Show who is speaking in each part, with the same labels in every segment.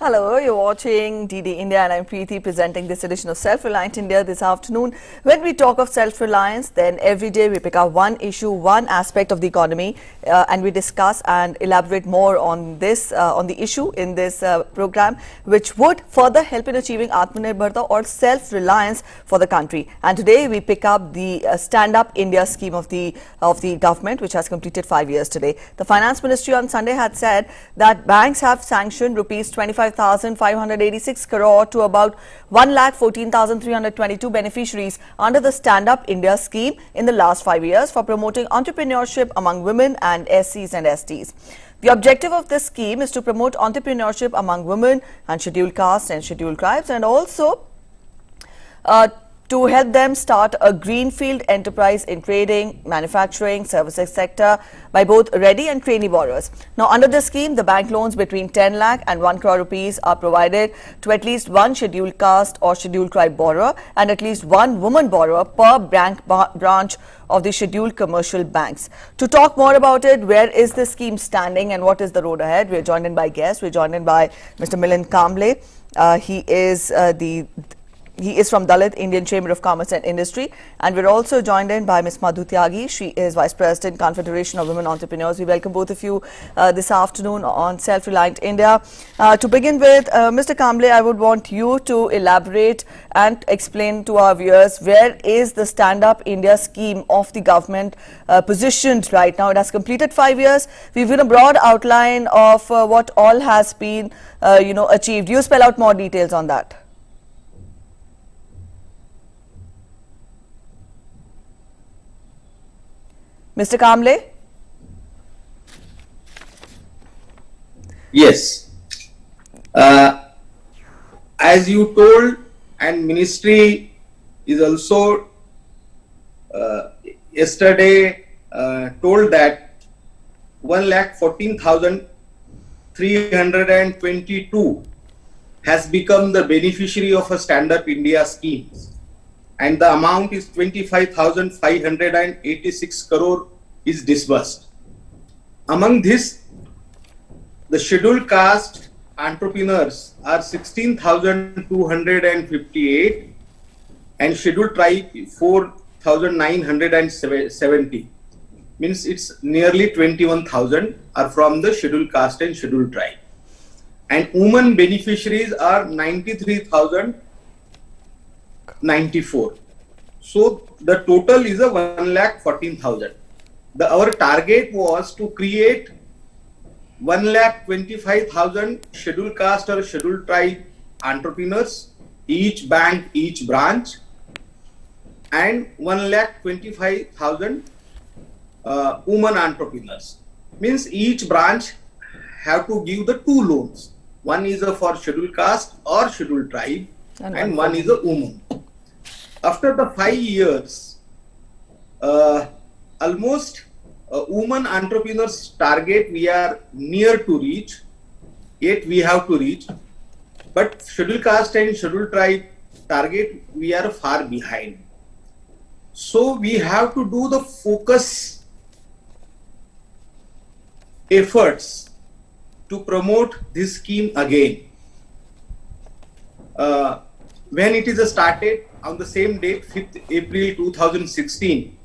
Speaker 1: Hello, you're watching DD India and I'm Preeti presenting this edition of Self-Reliant India this afternoon. When we talk of self-reliance, then every day we pick up one issue, one aspect of the economy and we discuss and elaborate more on this, on the issue in this program, which would further help in achieving Atmanirbharta or self-reliance for the country. And today we pick up the Stand Up India scheme of the government, which has completed 5 years today. The Finance Ministry on Sunday had said that banks have sanctioned rupees 25,586 crore to about 1,14,322 beneficiaries under the Stand Up India scheme in the last 5 years for promoting entrepreneurship among women and SCs and STs. The objective of this scheme is to promote entrepreneurship among women and scheduled castes and scheduled tribes, and also to help them start a greenfield enterprise in trading, manufacturing, services sector by both ready and trainee borrowers. Now, under the scheme, the bank loans between 10 lakh and 1 crore rupees are provided to at least one scheduled caste or scheduled tribe borrower and at least one woman borrower per branch of the scheduled commercial banks. To talk more about it, where is the scheme standing and what is the road ahead, we're joined in by guests. We're joined in by Mr. Milind Kamble. He is from Dalit Indian Chamber of Commerce and Industry, and we're also joined in by Ms. Madhu Tyagi. She is Vice President, Confederation of Women Entrepreneurs. We welcome both of you this afternoon on Self-Reliant India. To begin with, Mr. Kamble, I would want you to elaborate and explain to our viewers where is the Stand Up India scheme of the government positioned right now. It has completed 5 years. We've given a broad outline of what all has been, achieved. You spell out more details on that. Mr. Kamble?
Speaker 2: Yes. As you told, and ministry is also yesterday told that 1,14,322 has become the beneficiary of a Stand Up India scheme. And the amount is 25,586 crore is disbursed. Among this, the scheduled caste entrepreneurs are 16,258 and scheduled tribe 4,970. Means it's nearly 21,000 are from the scheduled caste and scheduled tribe. And women beneficiaries are 93,094. So the total is a 1,14,000. Our target was to create 1,25,000 scheduled caste or scheduled tribe entrepreneurs, each bank, each branch, and 1,25,000 women entrepreneurs. Means each branch have to give the 2 loans. One is for scheduled caste or scheduled tribe, and one is a woman. After the 5 years, almost women entrepreneurs target we are near to reach, yet we have to reach. But scheduled caste and scheduled tribe target we are far behind. So we have to do the focus efforts to promote this scheme again. When it is started, on the same date, 5th April 2016,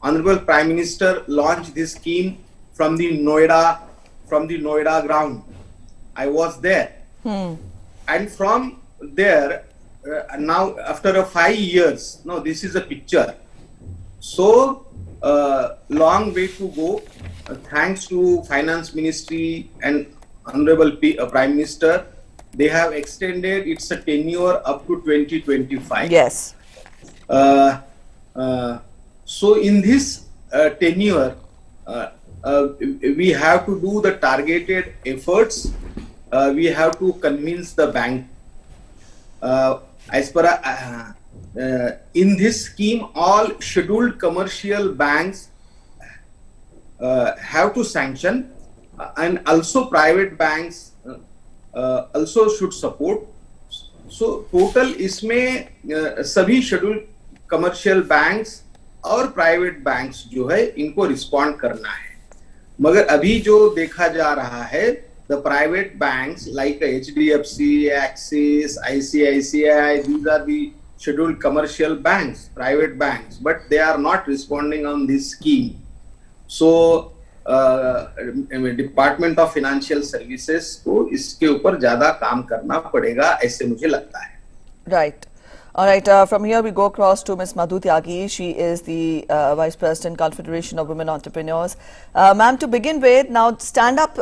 Speaker 2: Honorable Prime Minister launched this scheme from the Noida ground. I was there. And from there, now after 5 years, now this is a picture. So, long way to go. Thanks to Finance Ministry and Honorable Prime Minister, they have extended its tenure up to 2025.
Speaker 1: Yes.
Speaker 2: So in this tenure, we have to do the targeted efforts. We have to convince the bank. In this scheme, all scheduled commercial banks have to sanction, and also private banks also should support. So total इसमें सभी schedule commercial banks और private banks जो है इनको respond करना है। मगर अभी जो देखा जा रहा है the private banks like HDFC, Axis, ICICI, these are the scheduled commercial banks, private banks, but they are not responding on this scheme. So department of financial services को इसके ऊपर ज्यादा काम करना पड़ेगा, ऐसे मुझे लगता है.
Speaker 1: Right. All right. From here, we go across to Ms. Madhu Tyagi. She is the Vice President, Confederation of Women Entrepreneurs. Ma'am, to begin with, now Stand Up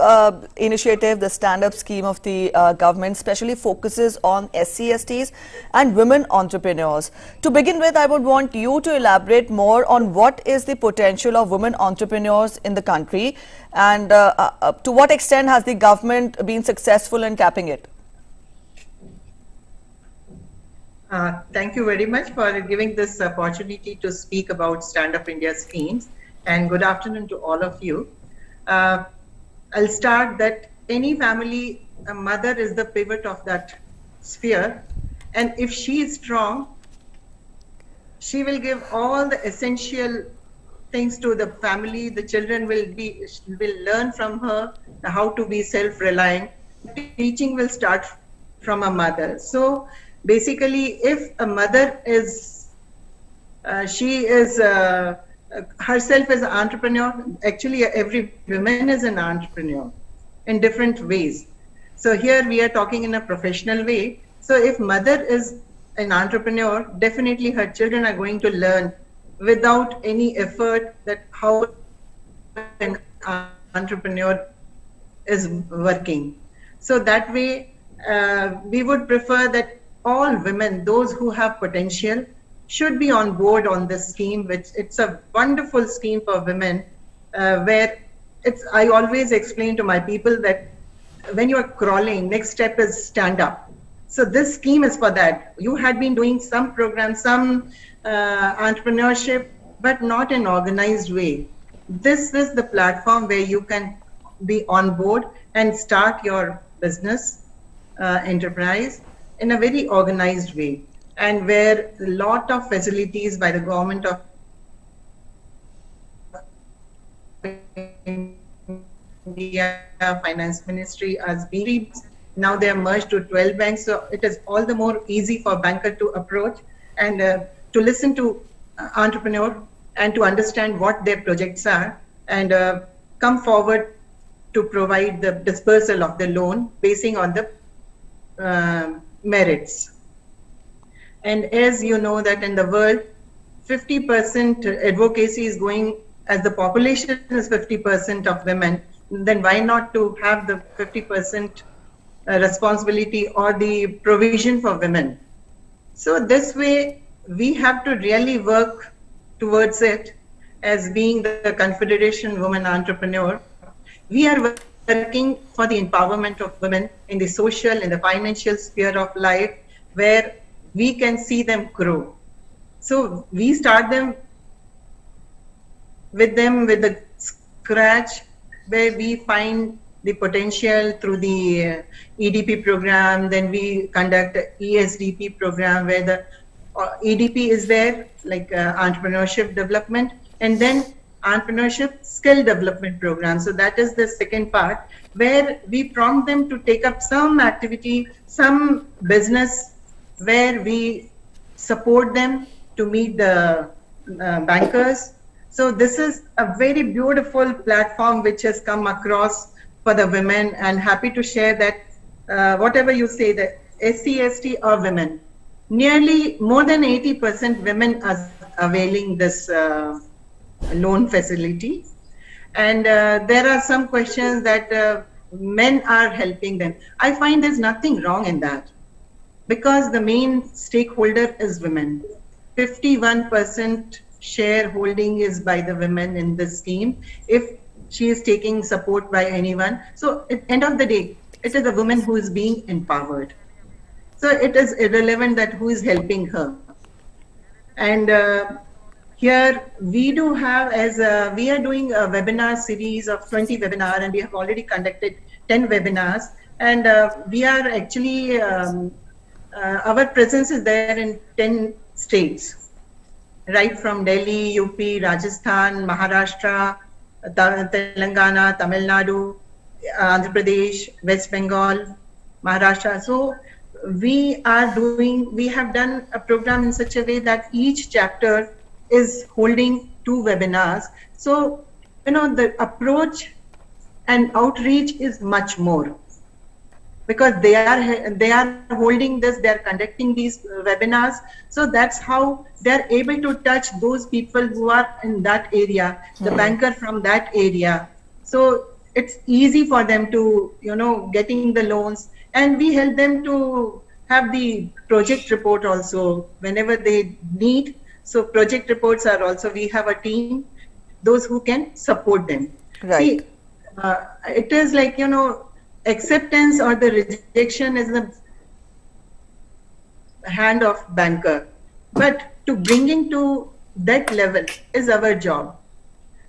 Speaker 1: initiative, the Stand Up scheme of the government, specially focuses on SC/STs and women entrepreneurs. To begin with, I would want you to elaborate more on what is the potential of women entrepreneurs in the country, and to what extent has the government been successful in capping it?
Speaker 3: Thank you very much for giving this opportunity to speak about Stand Up India schemes, and good afternoon to all of you. I'll start that any family, a mother is the pivot of that sphere, and if she is strong, she will give all the essential things to the family. The children will learn from her how to be self-reliant. Teaching will start from a mother. So basically, if a mother is, she is herself as an entrepreneur, actually every woman is an entrepreneur in different ways. So here we are talking in a professional way. So if mother is an entrepreneur, definitely her children are going to learn without any effort that how an entrepreneur is working. So that way, we would prefer that all women, those who have potential, should be on board on this scheme, which it's a wonderful scheme for women, where I always explain to my people that when you are crawling, next step is stand up. So this scheme is for that. You had been doing some programs, some entrepreneurship, but not in organized way. This is the platform where you can be on board and start your business enterprise in a very organized way, and where a lot of facilities by the government of India Finance Ministry as being, now they are merged to 12 banks, so it is all the more easy for banker to approach and to listen to entrepreneur and to understand what their projects are, and come forward to provide the dispersal of the loan basing on the merits. And as you know that in the world, 50% advocacy is going, as the population is 50% of women, then why not to have the 50% responsibility or the provision for women? So this way, we have to really work towards it as being the Confederation Women Entrepreneur. We are working for the empowerment of women in the social, in the financial sphere of life, where we can see them grow. So we start them with the scratch, where we find the potential through the EDP program. Then we conduct a ESDP program where the EDP is there, like entrepreneurship development, and then entrepreneurship skill development program. So that is the second part, where we prompt them to take up some activity, some business, where we support them to meet the bankers. So this is a very beautiful platform which has come across for the women, and happy to share that whatever you say, that SC/ST or women, nearly more than 80% women are availing this loan facility. And there are some questions that men are helping them. I find there's nothing wrong in that, because the main stakeholder is women. 51% shareholding is by the women in this scheme, if she is taking support by anyone. So at the end of the day, it is a woman who is being empowered. So it is irrelevant that who is helping her. And here we do have, as we are doing a webinar series of 20 webinars, and we have already conducted 10 webinars. And we are actually, our presence is there in 10 states, right from Delhi, UP, Rajasthan, Maharashtra, Telangana, Tamil Nadu, Andhra Pradesh, West Bengal, Maharashtra. So we have done a program in such a way that each chapter is holding 2 webinars. So, the approach and outreach is much more, because they are holding this, they are conducting these webinars. So that's how they are able to touch those people who are in that area, the banker from that area. So it's easy for them to, getting the loans, and we help them to have the project report also whenever they need. So project reports are also, we have a team, those who can support them.
Speaker 1: Right.
Speaker 3: See, it is like, acceptance or the rejection is the hand of banker, but to bringing to that level is our job.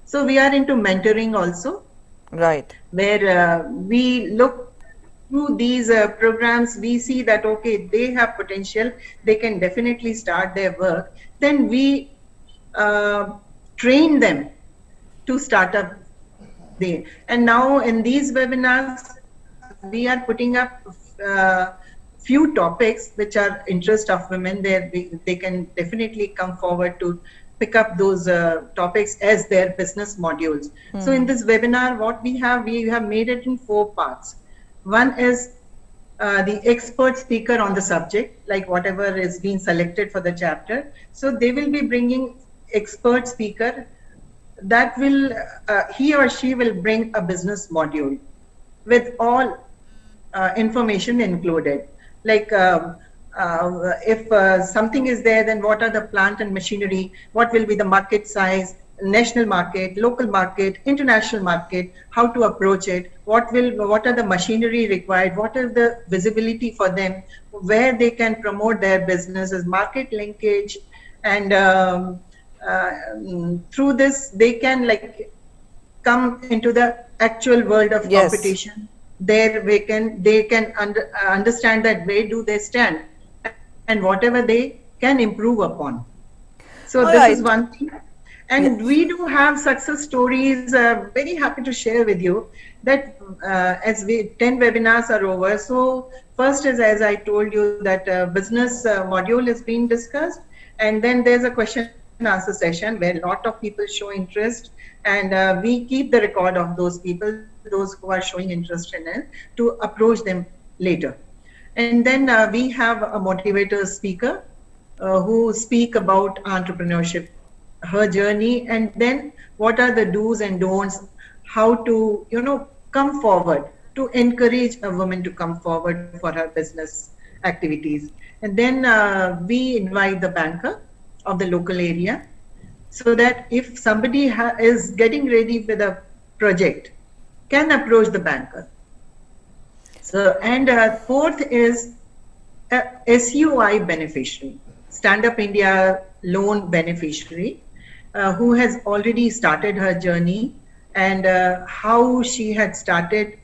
Speaker 3: So we are into mentoring also,
Speaker 1: Right.
Speaker 3: where we look through these programs, we see that, okay, they have potential, they can definitely start their work. Then we train them to start up there. And now in these webinars, we are putting up few topics which are interest of women. They can definitely come forward to pick up those topics as their business modules. So in this webinar, what we have made it in 4 parts. One is the expert speaker on the subject, like whatever is being selected for the chapter. So they will be bringing expert speaker that will, he or she will bring a business module with all information included. Like if something is there, then what are the plant and machinery, what will be the market size, national market, local market, international market, how to approach it, what are the machinery required, what is the visibility for them, where they can promote their businesses, market linkage, and through this they can come into the actual world of competition. There they can understand that where do they stand and whatever they can improve upon. So this is one thing. And we do have success stories, very happy to share with you that as 10 webinars are over. So first is, as I told you, that business module is being discussed, and then there's a question and answer session where a lot of people show interest, and we keep the record of those people, those who are showing interest in it, to approach them later. And then we have a motivator speaker who speak about entrepreneurship, her journey, and then what are the do's and don'ts, how to come forward to encourage a woman to come forward for her business activities. And then we invite the banker of the local area, so that if somebody is getting ready with a project, can approach the banker. So, and fourth is a SUI beneficiary, Stand Up India loan beneficiary, who has already started her journey, and how she had started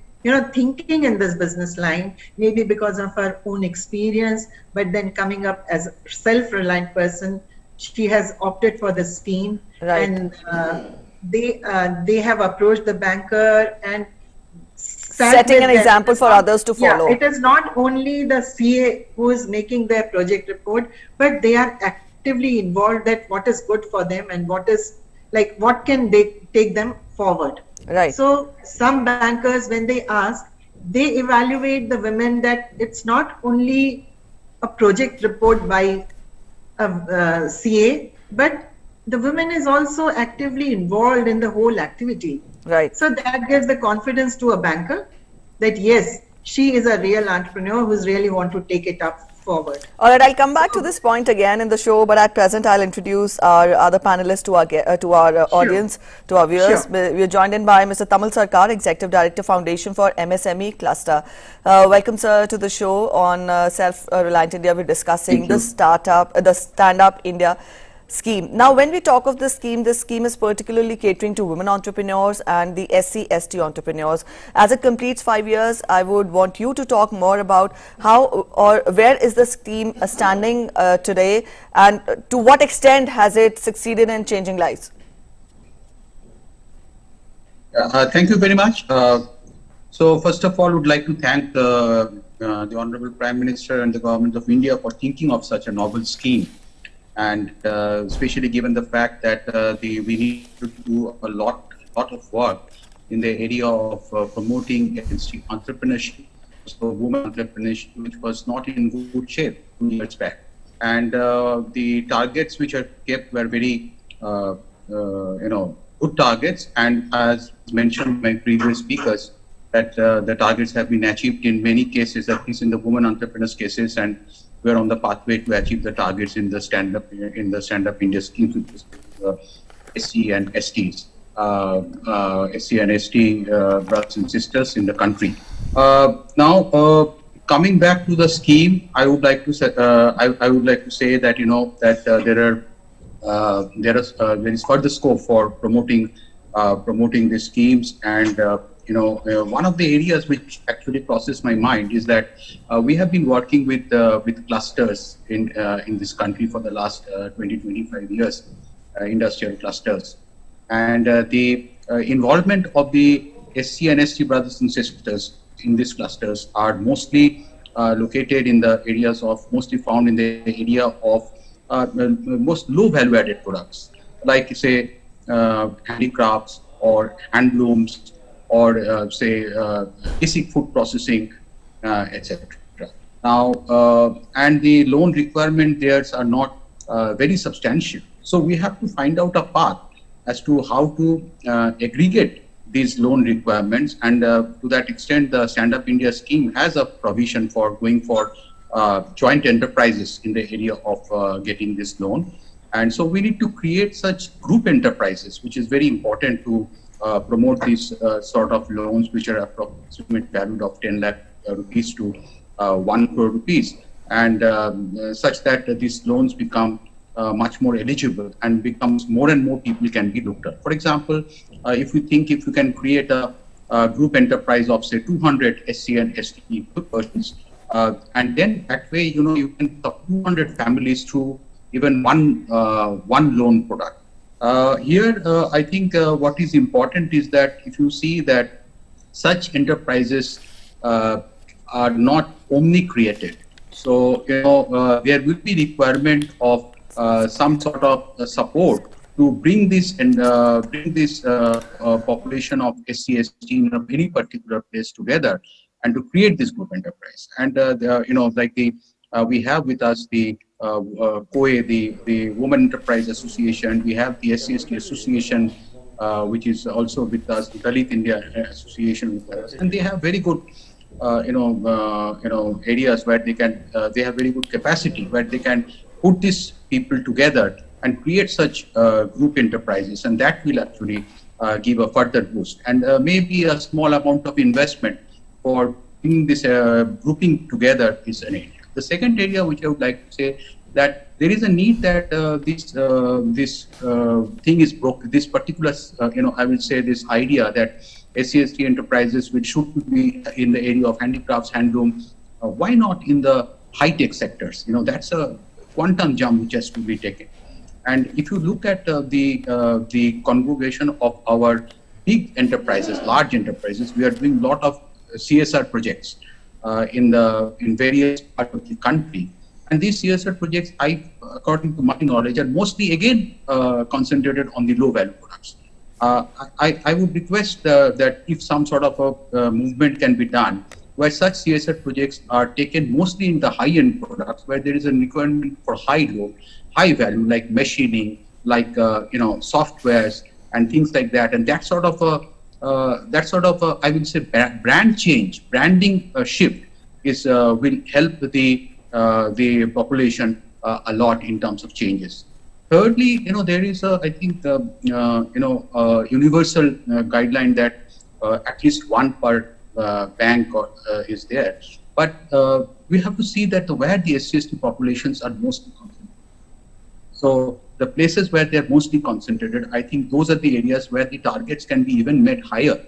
Speaker 3: thinking in this business line, maybe because of her own experience, but then coming up as a self-reliant person, she has opted for the scheme. Right. And they have approached the banker and setting an example for others to follow. Yeah, it is not only the CA who is making their project report, but they are actively involved that what is good for them and what can they take them forward. Right. So some bankers, when they ask, they evaluate the women that it's not only a project report by a CA, but the woman is also actively involved in the whole activity. Right. So that gives the confidence to a banker that yes, she is a real entrepreneur who's really want to take it up forward. All right, I'll come back to this point again in the show, but at present I'll introduce our other panelists to our audience, to our viewers. Sure. We're joined in by Mr. Tamal Sarkar, Executive Director, Foundation for MSME Cluster. Welcome, sir, to the show on Self-Reliant India. We're discussing the Stand Up India scheme. Now, when we talk of this scheme is particularly catering to women entrepreneurs and the SC/ST entrepreneurs. As it completes 5 years, I would want you to talk more about how or where is the scheme standing today, and to what extent has it succeeded in changing lives?
Speaker 4: Thank you very much. So first of all, would like to thank the Honorable Prime Minister and the Government of India for thinking of such a novel scheme, and especially given the fact that we need to do a lot of work in the area of promoting entrepreneurship, so women entrepreneurship, which was not in good shape 2 years back, and the targets which are kept were very good targets, and as mentioned by previous speakers, that the targets have been achieved in many cases, at least in the women entrepreneurs cases, and we're on the pathway to achieve the targets in the stand-up India scheme, which is SC and STs, SC and ST brothers and sisters in the country. Now, coming back to the scheme, I would like to say, that there is further scope for promoting these schemes, and one of the areas which actually crosses my mind is that we have been working with clusters in this country for the last 20-25 years, industrial clusters, and the involvement of the SC and ST brothers and sisters in these clusters are mostly located in the areas of, mostly found in the area of most low value added products, like say handicrafts or handlooms, or basic food processing, etc. Now, and the loan requirement there are not very substantial. So we have to find out a path as to how to aggregate these loan requirements, and to that extent, the Stand Up India scheme has a provision for going for joint enterprises in the area of getting this loan. And so we need to create such group enterprises, which is very important to promote these sort of loans, which are approximately valued of 10 lakh rupees to 1 crore rupees, and such that these loans become much more eligible and becomes more and more people can be looked at. For example, if you can create a group enterprise of say 200 SC and ST persons, and then that way you can top 200 families through even one loan product. Here, I think what is important is that if you see that such enterprises are not only created, so there will be requirement of some sort of support to bring this and population of SC, ST in a very particular place together, and to create this group enterprise. And we have with us the COE, the Women Enterprise Association. We have the SC, ST Association, which is also with us, the Dalit India Association with us, and they have very good areas where they have very good capacity where they can put these people together and create such group enterprises, and that will actually give a further boost, and maybe a small amount of investment for bringing this grouping together is an area. The second area which I would like to say, that there is a need that this thing is broken. This particular, I will say this idea that SC/ST enterprises which should be in the area of handicrafts, handloom, why not in the high-tech sectors? That's a quantum jump which has to be taken. And if you look at the congregation of our big enterprises, large enterprises, we are doing a lot of CSR projects in various parts of the country. And these CSR projects, according to my knowledge, are mostly again concentrated on the low value products. I would request that if some sort of a movement can be done, where such CSR projects are taken mostly in the high-end products, where there is a requirement for high value, like machining, like softwares and things like that, and that sort of a I will say brand change, branding shift is will help the population a lot in terms of changes. Thirdly, there is I think universal guideline that at least one per bank is there, but we have to see that where the SC/ST populations are mostly concentrated. So the places where they're mostly concentrated, I think those are the areas where the targets can be even made higher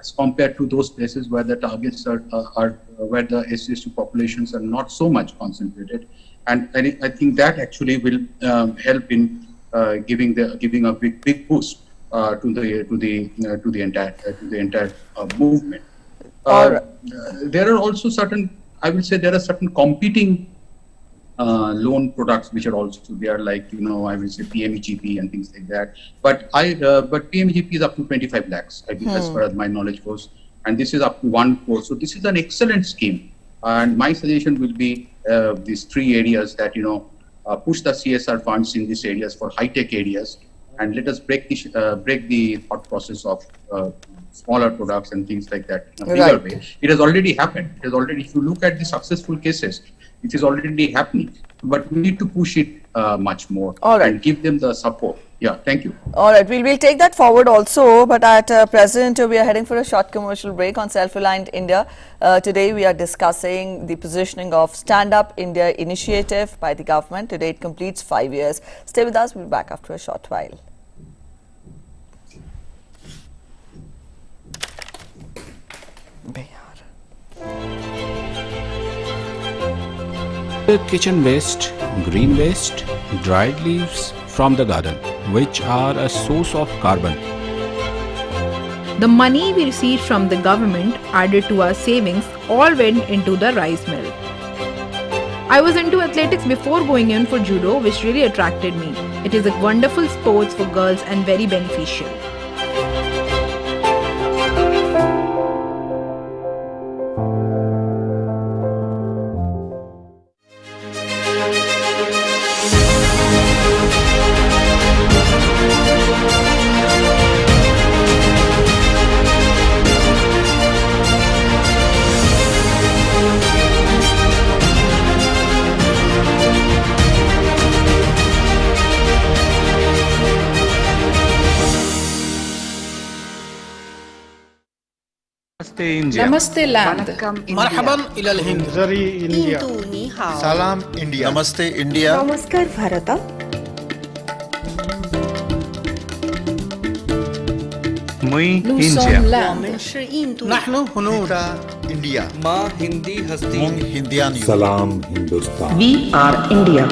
Speaker 4: as compared to those places where the targets are where the SC/ST populations are not so much concentrated. And I think that actually will help in giving a big boost to the entire movement. There are also certain, I will say, there are certain competing loan products which are also there, like, you know, I will say PMEGP and things like that. But but PMEGP is up to 25 lakhs, I think, as far as my knowledge goes, and this is up to 1 crore. So this is an excellent scheme, and my suggestion will be these 3 areas that, you know, push the CSR funds in these areas for high-tech areas, and let us break the thought process of smaller products and things like that in a bigger way. It has already happened. It has already, if you look at the successful cases, it is already happening, but we need to push it much more and give them the support. Yeah, thank you.
Speaker 1: All right, we'll take that forward also, but at present we are heading for a short commercial break on Self-Reliant India. Today we are discussing the positioning of Stand Up India initiative by the government. Today it completes 5 years. Stay with us, we'll be back after a short while.
Speaker 5: Kitchen waste, green waste, dried leaves from the garden, which are a source of carbon.
Speaker 6: The money we received from the government added to our savings all went into the rice mill. I was into athletics before going in for judo, which really attracted me. It is a wonderful sport for girls and very beneficial.
Speaker 7: Namaste land.
Speaker 8: Marhaban ila al-Hind.
Speaker 9: Zari India. Salam India.
Speaker 8: Namaste India.
Speaker 7: Namaskar Bharata.
Speaker 8: Nous sommes l'Inde.
Speaker 9: Nahnu Hunud. India.
Speaker 8: Ma Hindi Hasti.
Speaker 9: Mung Hindian.
Speaker 10: Salam Hindustan.
Speaker 7: We are India.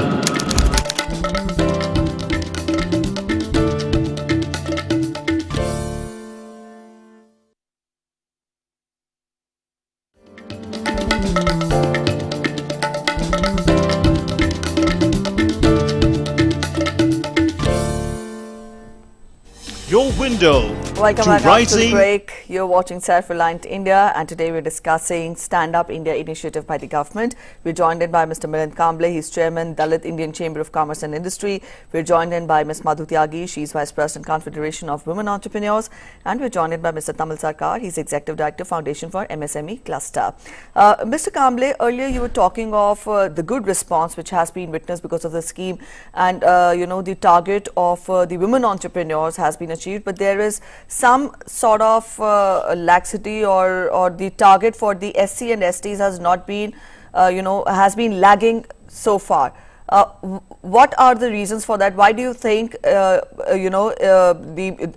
Speaker 11: Your window
Speaker 1: Welcome
Speaker 11: to
Speaker 1: back after the
Speaker 11: rising.
Speaker 1: break. You're watching Self-Reliant India, and today we're discussing Stand Up India initiative by the government. We're joined in by Mr. Milind Kamble. He's Chairman, Dalit Indian Chamber of Commerce and Industry. We're joined in by Ms. Madhu Tyagi. She's Vice President, Confederation of Women Entrepreneurs. And we're joined in by Mr. Tamal Sarkar. He's Executive Director, Foundation for MSME Cluster. Mr. Kamble, earlier you were talking of the good response which has been witnessed because of the scheme, and you know, the target of the women entrepreneurs has been achieved, but there is some sort of laxity or the target for the SC and STs has not been, has been lagging so far. What are the reasons for that? Why do you think, the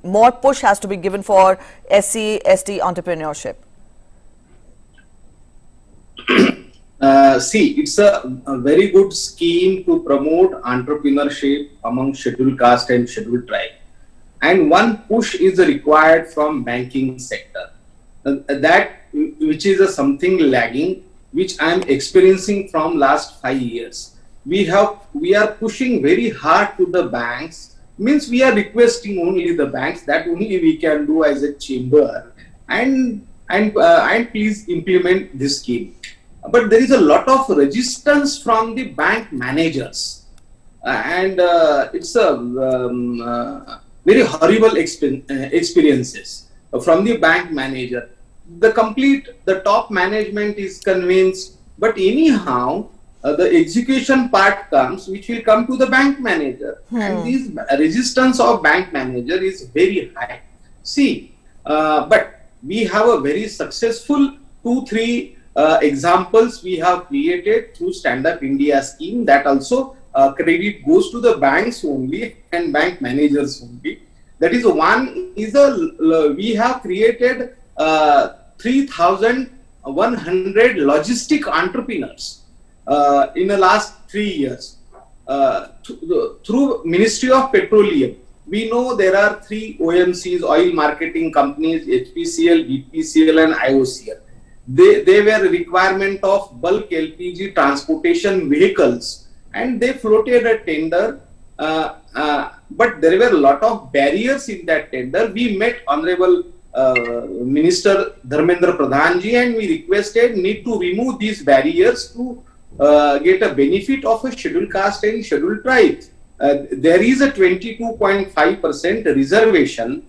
Speaker 1: more push has to be given for SC, ST entrepreneurship?
Speaker 2: See, it's a very good scheme to promote entrepreneurship among scheduled caste and scheduled tribe. And one push is required from banking sector. That which is something lagging, which I am experiencing from last 5 years. We are pushing very hard to the banks. Means we are requesting only the banks that only we can do as a chamber, and please implement this scheme. But there is a lot of resistance from the bank managers, and it's a very horrible experiences from the bank manager. The top management is convinced, but anyhow, the execution part comes, which will come to the bank manager, and this resistance of bank manager is very high. See, but we have a very successful 2-3 examples we have created through Stand Up India scheme. That also credit goes to the banks only and bank managers only. That is one is we have created 3,100 logistic entrepreneurs in the last 3 years through Ministry of Petroleum. We know there are 3 OMCs, oil marketing companies, HPCL, BPCL and IOCL. they were requirement of bulk LPG transportation vehicles, and they floated a tender. But there were a lot of barriers in that tender. We met Honorable Minister Dharmendra Pradhan ji, and we requested need to remove these barriers to get a benefit of a scheduled caste and scheduled tribes. There is a 22.5% reservation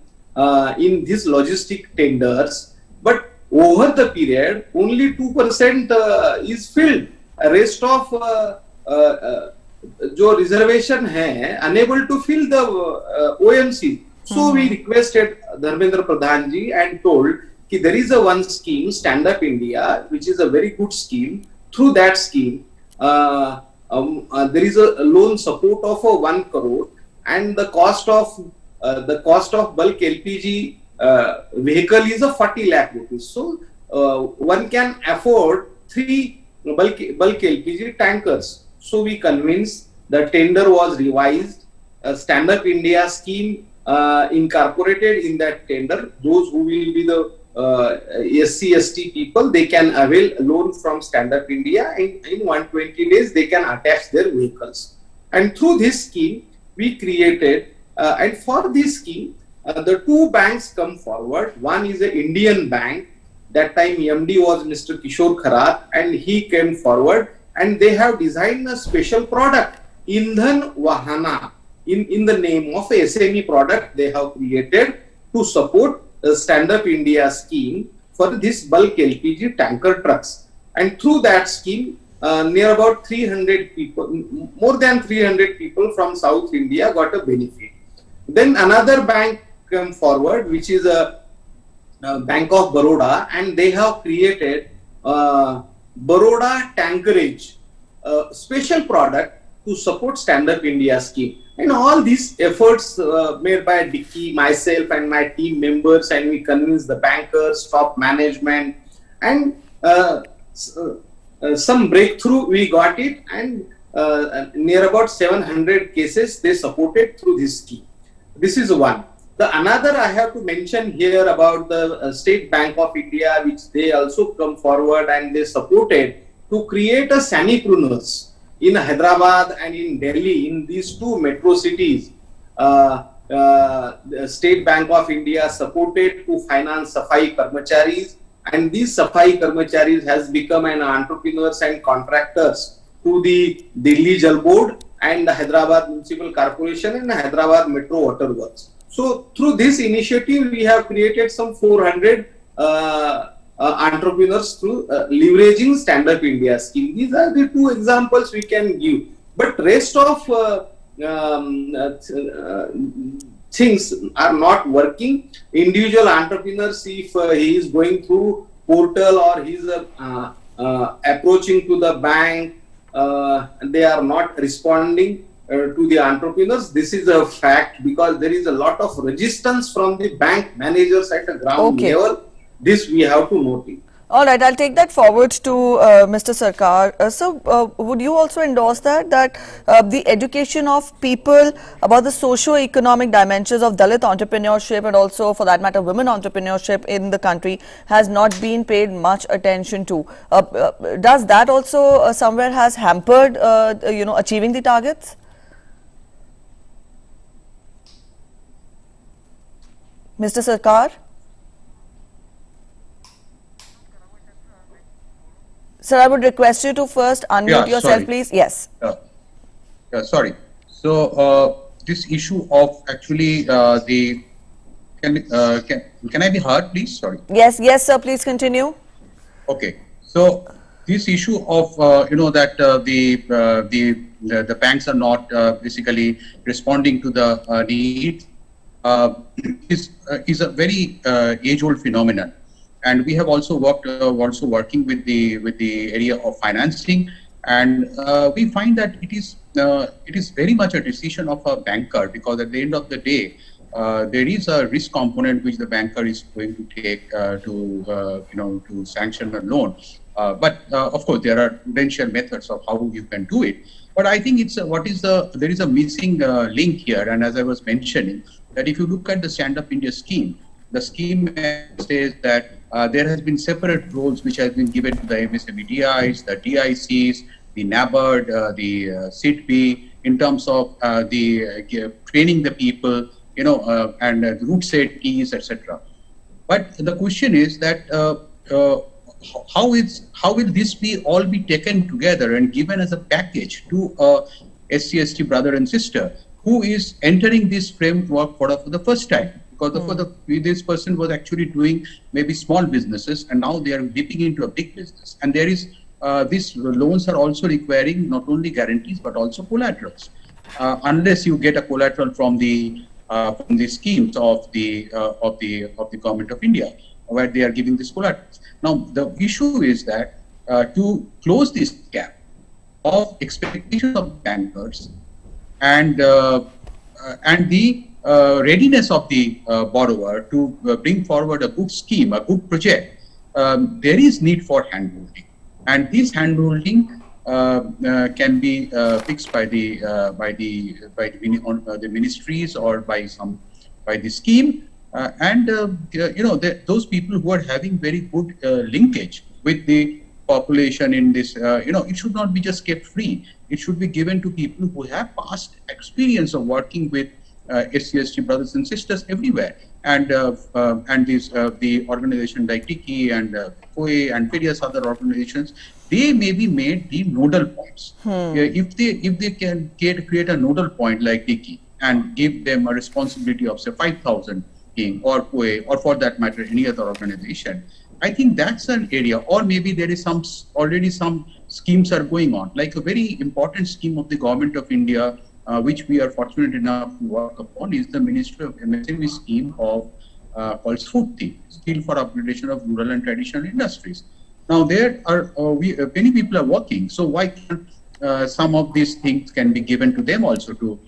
Speaker 2: in these logistic tenders, but over the period only 2% is filled. Rest of जो reservation है unable to fill the OMC. So we requested Dharmendra Pradhan ji and told that there is a one scheme, Stand Up India, which is a very good scheme. Through that scheme, there is a loan support of 1 crore, and the cost of bulk LPG vehicle is a 40 lakh rupees. So one can afford 3 bulk LPG tankers. So we convinced, the tender was revised, a Stand Up India scheme incorporated in that tender. Those who will be the SC/ST people, they can avail a loan from Stand Up India, and in 120 days they can attach their vehicles. And through this scheme, we created, and for this scheme, the 2 banks come forward. One is an Indian bank. That time MD was Mr. Kishore Kharat, and he came forward, and they have designed a special product, Indhan Vahana, in the name of SME product they have created to support the Stand Up India scheme for this bulk LPG tanker trucks. And through that scheme, near about 300 people, more than 300 people from South India got a benefit. Then another bank came forward, which is a Bank of Baroda, and they have created Baroda Tankerage, a special product to support Stand Up India scheme. And all these efforts made by Dicky, myself and my team members, and we convinced the bankers, top management, and some breakthrough we got it, and near about 700 cases they supported through this scheme. This is one. The another I have to mention here about the State Bank of India, which they also come forward and they supported to create a Sanipreneurs in Hyderabad and in Delhi, in these 2 metro cities. The State Bank of India supported to finance Safai Karmacharis, and these Safai Karmacharis has become an entrepreneurs and contractors to the Delhi Jal Board and the Hyderabad Municipal Corporation and the Hyderabad Metro Water Works. So through this initiative, we have created some 400 entrepreneurs through leveraging Stand Up India scheme. These are the 2 examples we can give. But rest of things are not working. Individual entrepreneurs, if he is going through portal or he is approaching to the bank, they are not responding to the entrepreneurs. This is a fact, because there is a lot of resistance from the bank managers at the ground level. This we have to notice.
Speaker 1: All right, I'll take that forward to Mr. Sarkar. So, would you also endorse that the education of people about the socio-economic dimensions of Dalit entrepreneurship, and also for that matter women entrepreneurship in the country, has not been paid much attention to? Does that also somewhere has hampered achieving the targets? Mr. Sarkar? Sir, I would request you to first unmute yourself, please. Yes.
Speaker 4: Sorry. So this issue of actually can I be heard, please? Sorry.
Speaker 1: Yes, sir. Please continue.
Speaker 4: Okay. So this issue of that the banks are not basically responding to the need is a very age-old phenomenon. And we have also working with the area of financing, and we find that it is very much a decision of a banker, because at the end of the day, there is a risk component which the banker is going to take to sanction a loan. But of course, there are prudential methods of how you can do it. But I think there is a missing link here, and as I was mentioning, that if you look at the Stand Up India scheme, the scheme says that there has been separate roles which has been given to the MSME-DIs, the DICs, the NABARD, the SIDBI, in terms of training the people, and route safeties, etc. But the question is that how will this all be taken together and given as a package to a SC/ST brother and sister who is entering this framework for the first time? Because this person was actually doing maybe small businesses, and now they are dipping into a big business. And there is these loans are also requiring not only guarantees but also collaterals. Unless you get a collateral from the schemes of the Government of India, where they are giving these collaterals. Now the issue is that to close this gap of expectations of bankers and the readiness of the borrower to bring forward a good scheme, a good project, there is need for handholding, and this handholding can be fixed by the ministries or by the scheme, and those people who are having very good linkage with the population in this, it should not be just kept free. It should be given to people who have past experience of working with SC/ST brothers and sisters everywhere, and the organization like Tiki and COE and various other organizations, they may be made the nodal points. If they can create a nodal point like Tiki and give them a responsibility of say 5,000 King or COE, or for that matter any other organization, I think that's an area. Or maybe there is already some schemes are going on, like a very important scheme of the Government of India, which we are fortunate enough to work upon, is the Ministry of MSME scheme of called SFURTI, Skill for Upgradation of Rural and Traditional Industries. Now there are many people are working, so why can't some of these things can be given to them also to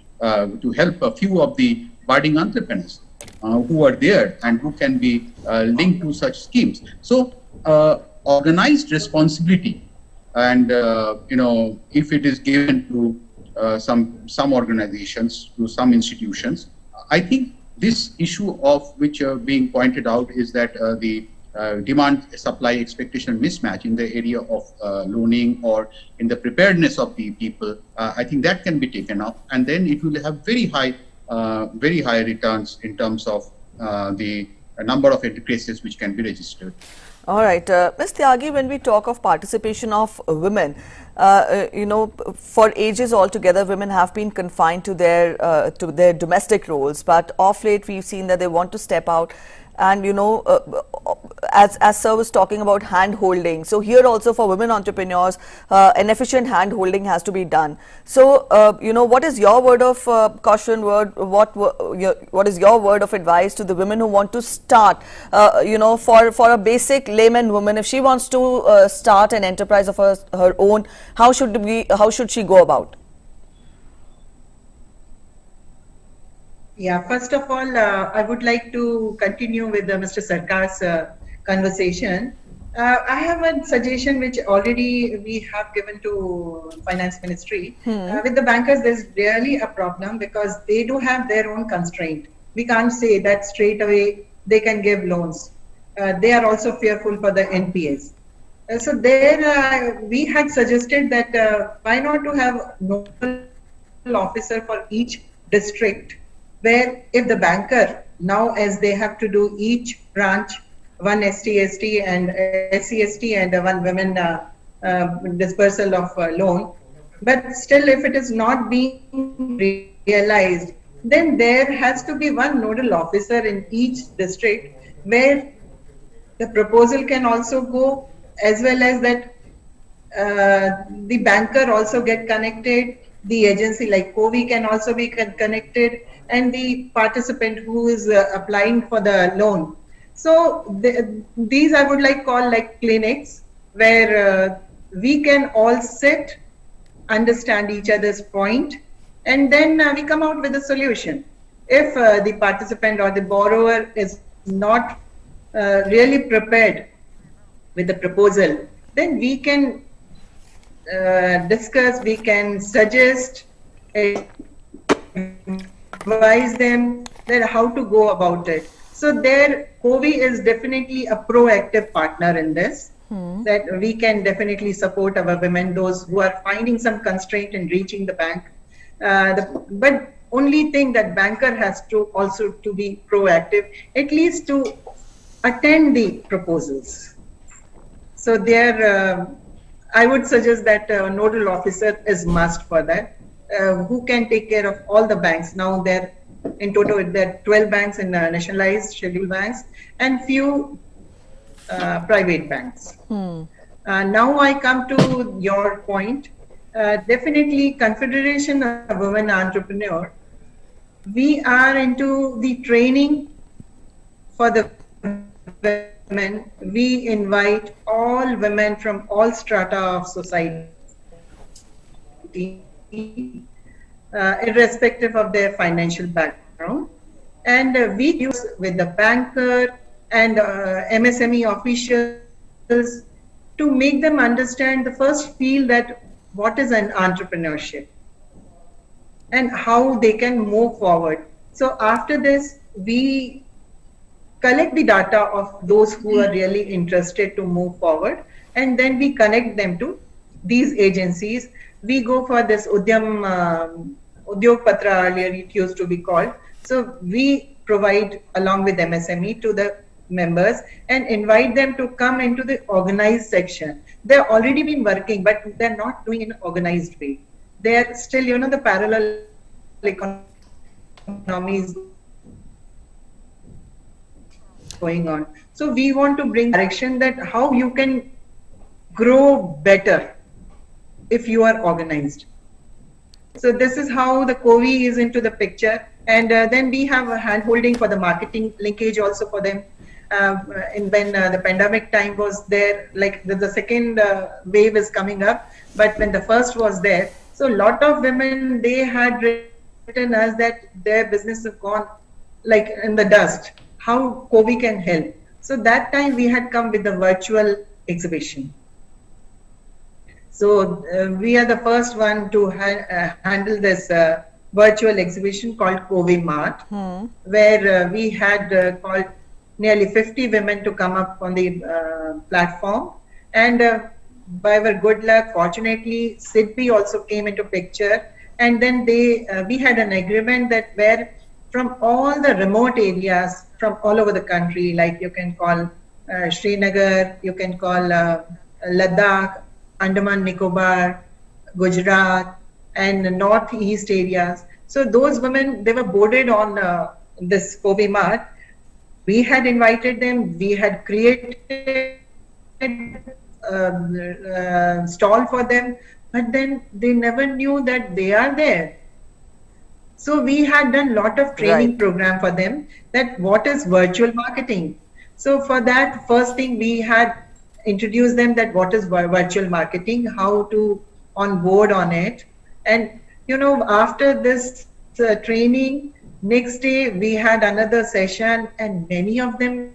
Speaker 4: help a few of the budding entrepreneurs who are there and who can be linked to such schemes. So organized responsibility, and if it is given to some organizations, to some institutions, I think this issue of which being pointed out is that the demand supply expectation mismatch in the area of loaning or in the preparedness of the people, I think that can be taken up, and then it will have very high returns in terms of the number of cases which can be registered.
Speaker 1: All right, Ms. Tyagi, when we talk of participation of women, for ages altogether, women have been confined to their domestic roles, but of late we've seen that they want to step out. And as Sir was talking about hand holding, so here also for women entrepreneurs, an efficient hand holding has to be done. So what is your word of caution? What is your word of advice to the women who want to start? For a basic layman woman, if she wants to start an enterprise of her own, how should she go about?
Speaker 3: Yeah, first of all, I would like to continue with Mr. Sarkar's conversation. I have a suggestion which already we have given to Finance Ministry. With the bankers, there's really a problem because they do have their own constraint. We can't say that straight away they can give loans. They are also fearful for the NPAs. So there we had suggested that why not to have a nodal officer for each district, where if the banker, now as they have to do each branch, one ST/ST and SC/ST and one women dispersal of loan, but still if it is not being realized, then there has to be one nodal officer in each district where the proposal can also go, as well as that the banker also get connected, the agency like COVI can also be connected, and the participant who is applying for the loan. So these I would like call like clinics where we can all sit, understand each other's point, and then we come out with a solution. If the participant or the borrower is not really prepared with the proposal, then we can discuss, we can suggest, advise them that how to go about it. So there, COVI is definitely a proactive partner in this, that we can definitely support our women, those who are finding some constraint in reaching the bank. But only thing that banker has to also to be proactive, at least to attend the proposals. So there, I would suggest that a nodal officer is must for that, who can take care of all the banks. Now there, in total, there are 12 banks in nationalized scheduled banks and few private banks. Now I come to your point. Definitely, Confederation of Women Entrepreneur, we are into the training for the women. We invite all women from all strata of society, irrespective of their financial background, and we use with the banker and MSME officials to make them understand the first feel that what is an entrepreneurship and how they can move forward. So after this, we collect the data of those who are really interested to move forward, and then we connect them to these agencies. We go for this Udyog Patra, earlier it used to be called. So we provide along with MSME to the members and invite them to come into the organized section. They've already been working, but they're not doing in an organized way. They're still, the parallel economies going on. So we want to bring direction that how you can grow better if you are organized. So this is how the COVI is into the picture. And then we have a hand-holding for the marketing linkage also for them. And when the pandemic time was there, like the second wave is coming up, but when the first was there, so a lot of women, they had written us that their business have gone like in the dust. How COVI can help. So that time we had come with the virtual exhibition. So we are the first one to handle this virtual exhibition called COVI Mart, where we had called nearly 50 women to come up on the platform. And by our good luck, fortunately, SIDBI also came into picture. And then we had an agreement that where from all the remote areas from all over the country, like you can call Srinagar, you can call Ladakh, Andaman Nicobar, Gujarat, and northeast areas. So those women, they were boarded on this COVI Mart. We had invited them. We had created stall for them, but then they never knew that they are there. So we had done a lot of training program for them that what is virtual marketing. So for that, first thing we had introduced them that what is virtual marketing, how to onboard on it. And, after this training, next day we had another session and many of them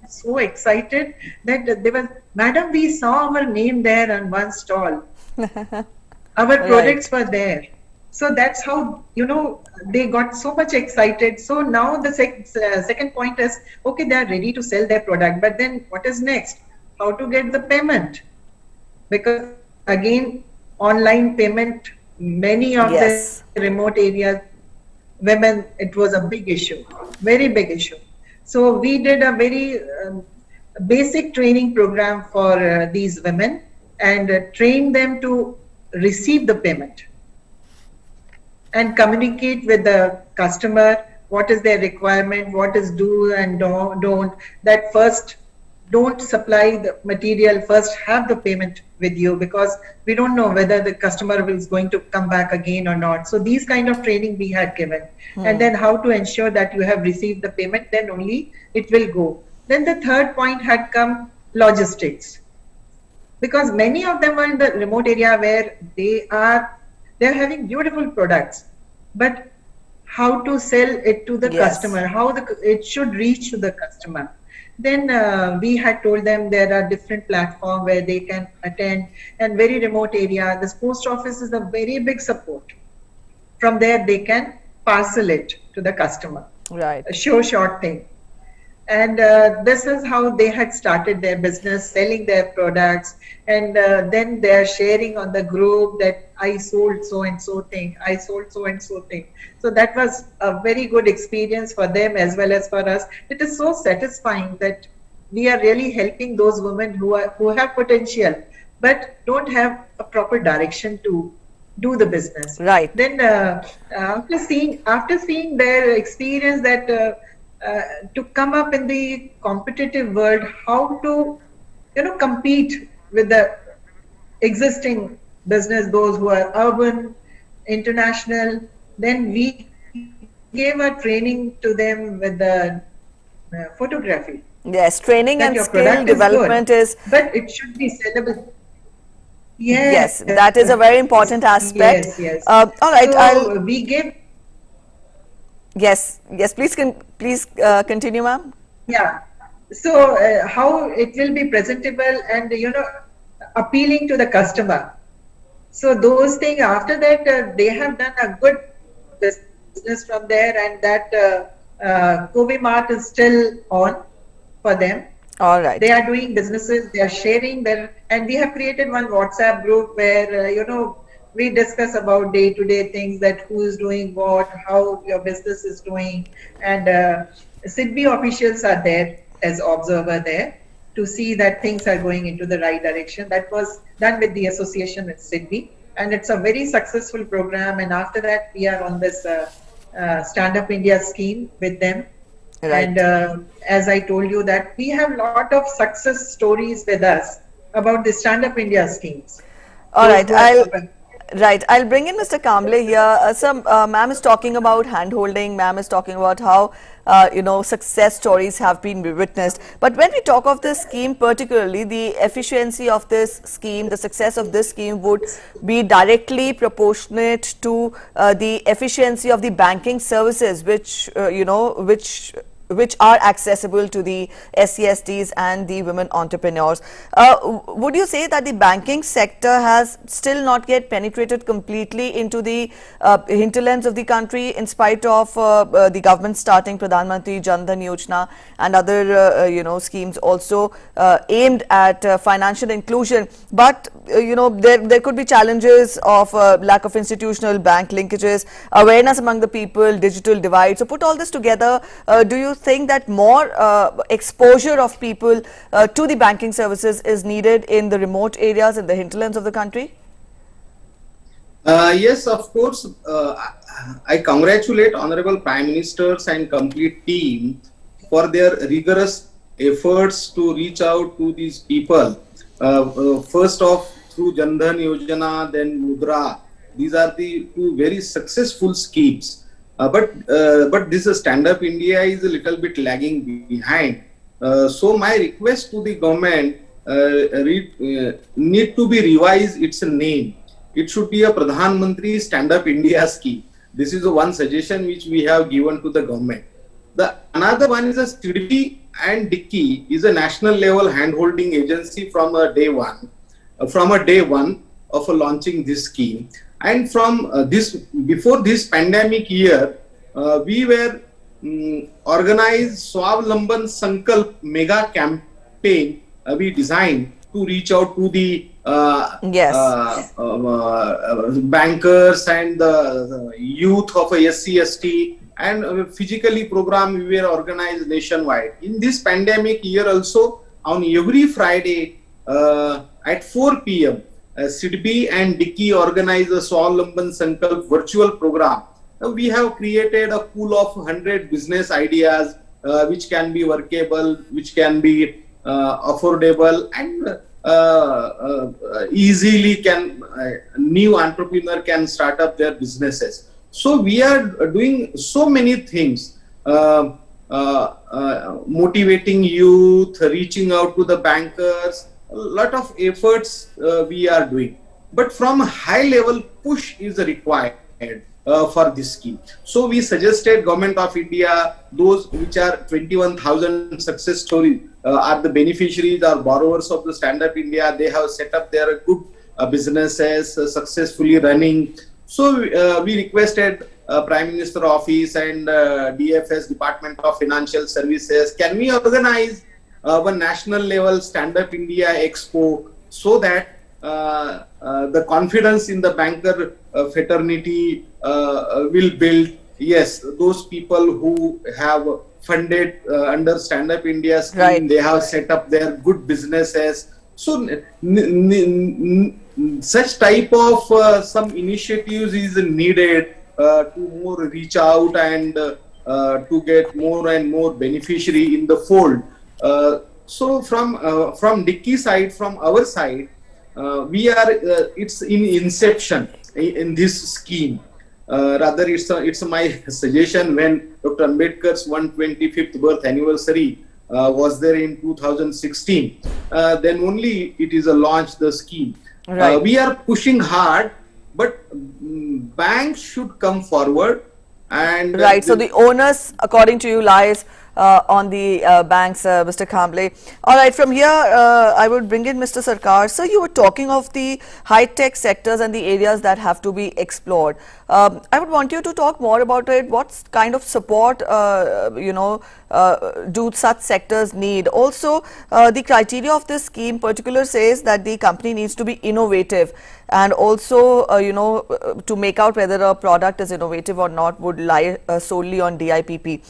Speaker 3: so excited that they were, Madam, we saw our name there on one stall. Our products were there. So that's how, they got so much excited. So now the second point is, okay, they are ready to sell their product, but then what is next? How to get the payment? Because again, online payment, many of the remote areas, women, it was a big issue, very big issue. So we did a very basic training program for these women and trained them to receive the payment and communicate with the customer, what is their requirement, what is do and don't. That first, don't supply the material, first have the payment with you, because we don't know whether the customer is going to come back again or not. So these kind of training we had given. And then how to ensure that you have received the payment, then only it will go. Then the third point had come, logistics. Because many of them are in the remote area where they're having beautiful products, but how to sell it to the customer, how it should reach to the customer. Then we had told them there are different platforms where they can attend, and very remote area, this post office is a very big support. From there they can parcel it to the customer.
Speaker 1: Right.
Speaker 3: A short thing. And this is how they had started their business, selling their products. And then they're sharing on the group that I sold so and so thing, I sold so and so thing. So that was a very good experience for them as well as for us. It is so satisfying that we are really helping those women who have potential but don't have a proper direction to do the business.
Speaker 1: Right.
Speaker 3: Then after seeing their experience that to come up in the competitive world, how to compete with the existing business, those who are urban, international. Then we gave a training to them with the photography.
Speaker 1: Yes, training
Speaker 3: That
Speaker 1: and
Speaker 3: your
Speaker 1: skill
Speaker 3: product is
Speaker 1: development
Speaker 3: good,
Speaker 1: is.
Speaker 3: but it should be sellable.
Speaker 1: Yes, that is a very important aspect.
Speaker 3: Yes, yes.
Speaker 1: All right,
Speaker 3: So we gave.
Speaker 1: Yes, please continue, ma'am.
Speaker 3: Yeah. So how it will be presentable and appealing to the customer. So those things, after that they have done a good business from there, and that Kobe Mart is still on for them.
Speaker 1: All right.
Speaker 3: They are doing businesses, they are sharing their, and we have created one WhatsApp group where we discuss about day-to-day things, that who is doing what, how your business is doing, and SIDBI officials are there as observer there to see that things are going into the right direction. That was done with the association with SIDBI, and it's a very successful program. And after that, we are on this Stand Up India scheme with them.
Speaker 1: Right.
Speaker 3: And as I told you that we have a lot of success stories with us about the Stand Up India schemes.
Speaker 1: All right, I'll bring in Mr. Kamble here. Ma'am is talking about hand-holding. Ma'am is talking about how success stories have been witnessed. But when we talk of this scheme, particularly the efficiency of this scheme, the success of this scheme would be directly proportionate to the efficiency of the banking services, which are accessible to the SCSTs and the women entrepreneurs. Would you say that the banking sector has still not yet penetrated completely into the hinterlands of the country, in spite of the government starting Pradhan Mantri Jan Dhan Yojana and other schemes also aimed at financial inclusion? But there could be challenges of lack of institutional bank linkages, awareness among the people, digital divide. So put all this together, do you think that more exposure of people to the banking services is needed in the remote areas, in the hinterlands of the country?
Speaker 2: Yes, of course. I congratulate Honorable Prime Ministers and complete team for their rigorous efforts to reach out to these people. First off, through Jan Dhan Yojana, then Mudra. These are the two very successful schemes. But this Stand Up India is a little bit lagging behind. So my request to the government need to be revised its name. It should be a Pradhan Mantri Stand Up India scheme. This is the one suggestion which we have given to the government. Another one is a SIDBI and DICCI is a national level hand-holding agency from day one of launching this scheme. And from before this pandemic year, we were organized Swavlamban Sankalp mega campaign we designed to reach out to the bankers and the youth of a SC/ST, and physically program we were organized nationwide. In this pandemic year also, on every Friday at 4 p.m. SIDBI and DICCI organize a Swavlamban Sankalp virtual program. We have created a pool of 100 business ideas which can be workable, which can be affordable, and easily new entrepreneur can start up their businesses. So we are doing so many things, motivating youth, reaching out to the bankers. A lot of efforts we are doing, but from a high level push is required for this scheme. So we suggested Government of India, those which are 21,000 success stories are the beneficiaries or borrowers of the Stand Up India. They have set up their good businesses, successfully running. So we requested Prime Minister Office and DFS, Department of Financial Services, can we organize one national level Stand Up India Expo so that the confidence in the banker fraternity will build? Yes, those people who have funded under Stand Up India scheme,
Speaker 1: Right.
Speaker 2: they have set up their good businesses. So such type of some initiatives is needed to more reach out and to get more and more beneficiary in the fold. So from Dicky side, from our side, we are it's in inception in this scheme. Rather, it's my suggestion when Dr. Ambedkar's 125th birth anniversary was there in 2016. Then only it is a launch the scheme.
Speaker 1: Right.
Speaker 2: We are pushing hard, but banks should come forward and
Speaker 1: Right. So the onus, according to you, lies on the banks, Mr. Kamble. All right. From here, I would bring in Mr. Sarkar. So you were talking of the high-tech sectors and the areas that have to be explored. I would want you to talk more about it. What kind of support, do such sectors need? Also, the criteria of this scheme particular says that the company needs to be innovative, and also, to make out whether a product is innovative or not would lie solely on DIPP.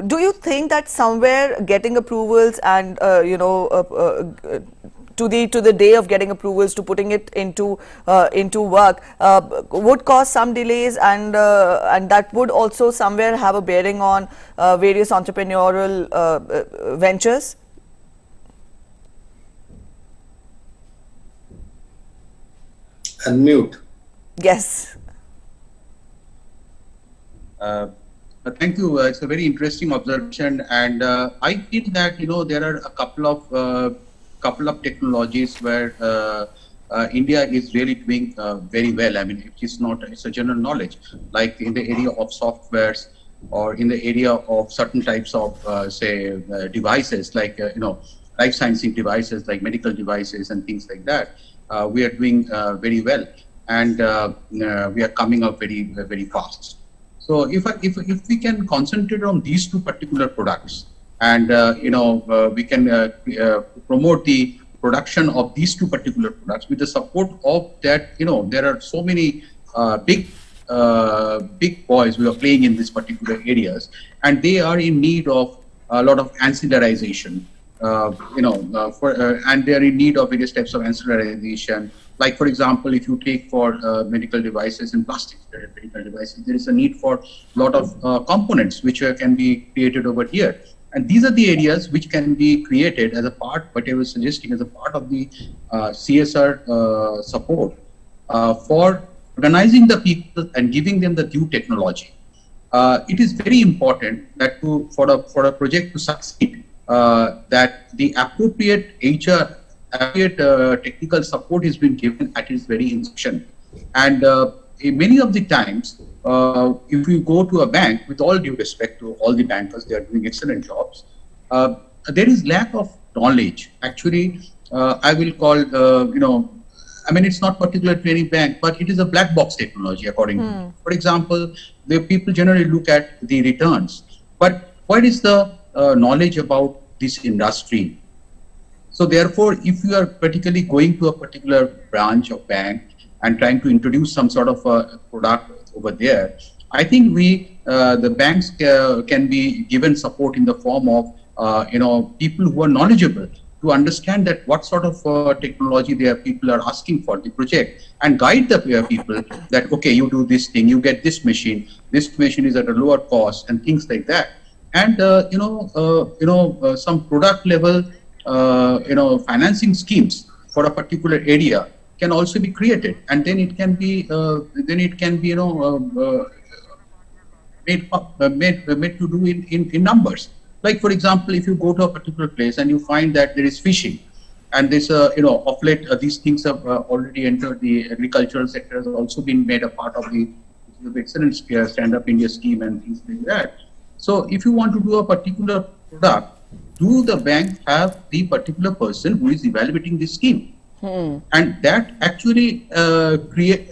Speaker 1: Do you think that somewhere getting approvals and to the day of getting approvals to putting it into work would cause some delays, and that would also somewhere have a bearing on various entrepreneurial ventures?
Speaker 2: unmute.
Speaker 1: Yes.
Speaker 4: Thank you. It's a very interesting observation, and I feel that there are a couple of technologies where India is really doing very well. I mean, it's a general knowledge, like in the area of softwares or in the area of certain types of devices, like life sciences devices, like medical devices and things like that. We are doing very well, and we are coming up very very fast. So if we can concentrate on these two particular products, and we can promote the production of these two particular products with the support of that, there are so many big boys who are playing in these particular areas, and they are in need of a lot of ancillarization. And they are in need of various types of ancillarization. Like, for example, if you take for medical devices and plastics medical devices, there is a need for a lot of components which can be created over here. And these are the areas which can be created as a part, what I was suggesting, as a part of the CSR support for organizing the people and giving them the due technology. It is very important that for a project to succeed, that the appropriate technical support is being given at its very inception. And many of the times, if you go to a bank, with all due respect to all the bankers, they are doing excellent jobs. There is lack of knowledge. Actually, I will call, it's not particular to any bank, but it is a black box technology, according to me. For example, the people generally look at the returns, but what is the knowledge about this industry? So therefore, if you are particularly going to a particular branch of bank and trying to introduce some sort of a product over there, I think the banks can be given support in the form of people who are knowledgeable to understand that what sort of technology their people are asking for the project, and guide the people that, okay, you do this thing, you get this machine is at a lower cost, and things like that. And some product level financing schemes for a particular area can also be created, and then it can be made to do in numbers. Like, for example, if you go to a particular place and you find that there is fishing, and this of late these things have already entered the agricultural sector, has also been made a part of the excellent Stand Up India scheme and things like that. So if you want to do a particular product, do the bank have the particular person who is evaluating this scheme? And that actually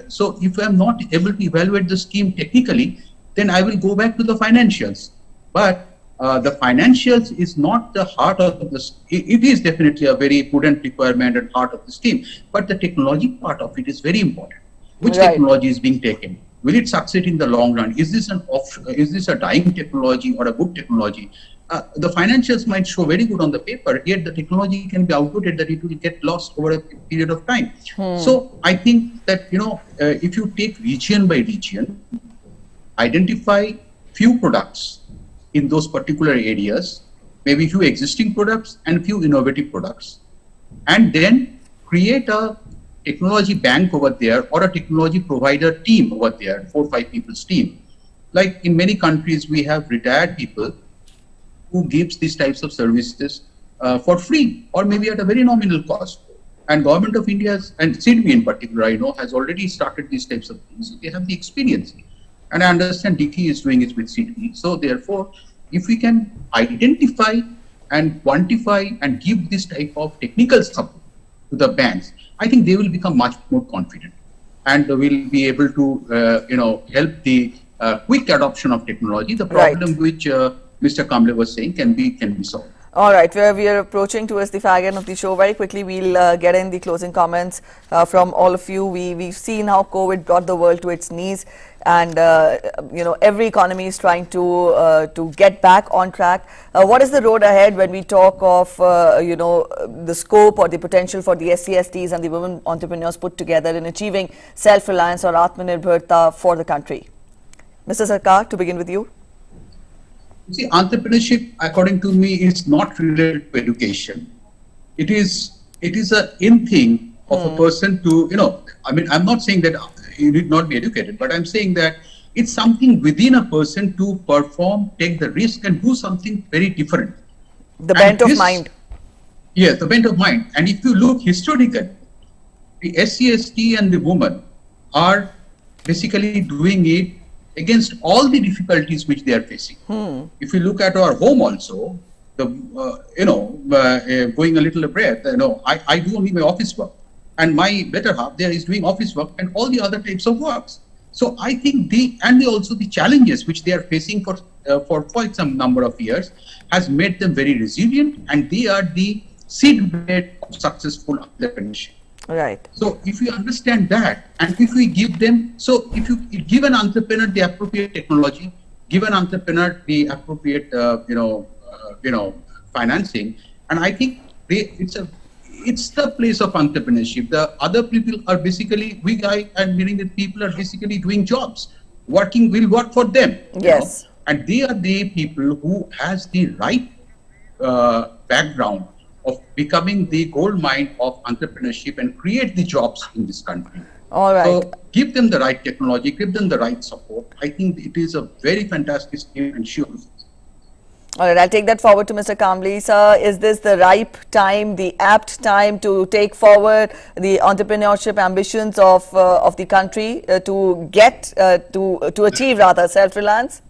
Speaker 4: so if I'm not able to evaluate the scheme technically, then I will go back to the financials. But the financials is not the heart of the it is definitely a very prudent requirement and heart of the scheme, but the technology part of it is very important. Which
Speaker 1: Right.
Speaker 4: technology is being taken? Will it succeed in the long run? Is this a dying technology or a good technology? The financials might show very good on the paper, yet the technology can be outdated, that it will get lost over a period of time. So I think that, if you take region by region, identify few products in those particular areas, maybe few existing products and few innovative products, and then create a technology bank over there or a technology provider team over there, 4 or 5 people's team. Like in many countries, we have retired people who gives these types of services for free or maybe at a very nominal cost. And Government of India and SIDBI in particular, I know, has already started these types of things. They have the experience. And I understand DT is doing it with SIDBI. So therefore, if we can identify and quantify and give this type of technical support to the banks, I think they will become much more confident and will be able to, help the quick adoption of technology. The problem which Mr. Kamble was saying can be solved.
Speaker 1: All right, we are approaching towards the fag end of the show. Very quickly, we'll get in the closing comments from all of you. We've seen how COVID brought the world to its knees, and every economy is trying to get back on track. What is the road ahead when we talk of the scope or the potential for the SC/STs and the women entrepreneurs put together in achieving self-reliance or Atmanirbharta for the country? Mr. Sarkar, to begin with you.
Speaker 4: See, entrepreneurship, according to me, is not related to education. It is a in thing of a person to, I'm not saying that you need not be educated, but I'm saying that it's something within a person to perform, take the risk and do something very different.
Speaker 1: The bent of mind.
Speaker 4: Yes, the bent of mind. And if you look historically, the SC/ST and the women are basically doing it against all the difficulties which they are facing. If you look at our home also, going a little abreast, I do only my office work, and my better half there is doing office work and all the other types of works. So I think also the challenges which they are facing for quite some number of years has made them very resilient, and they are the seedbed of successful entrepreneurship.
Speaker 1: Right.
Speaker 4: So if you understand that, and if we give them, so if you give an entrepreneur the appropriate technology, give an entrepreneur the appropriate, financing, and I think it's the place of entrepreneurship. The other people are basically, meaning that people are basically doing jobs, will work for them.
Speaker 1: Yes.
Speaker 4: And they are the people who has the right background of becoming the gold mine of entrepreneurship and create the jobs in this country.
Speaker 1: All right.
Speaker 4: So give them the right technology, give them the right support. I think it is a very fantastic scheme and sure.
Speaker 1: All right, I'll take that forward to Mr. Kamble. Sir, is this the ripe time, the apt time to take forward the entrepreneurship ambitions of the country to achieve rather self-reliance?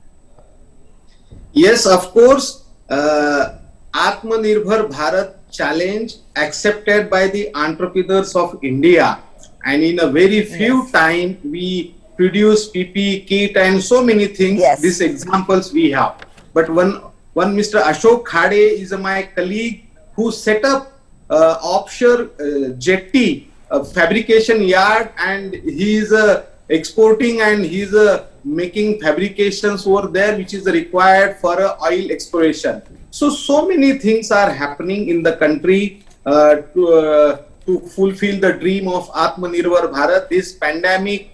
Speaker 2: Yes, of course. Atmanirbhar Bharat challenge accepted by the entrepreneurs of India, and in a very few time we produce PPE kit and so many things.
Speaker 1: Yes.
Speaker 2: These examples we have. But one Mr. Ashok Khade is my colleague who set up offshore jetty fabrication yard, and he is exporting and he is making fabrications over there which is required for oil exploration. So many things are happening in the country to fulfill the dream of Atmanirbhar Bharat. This pandemic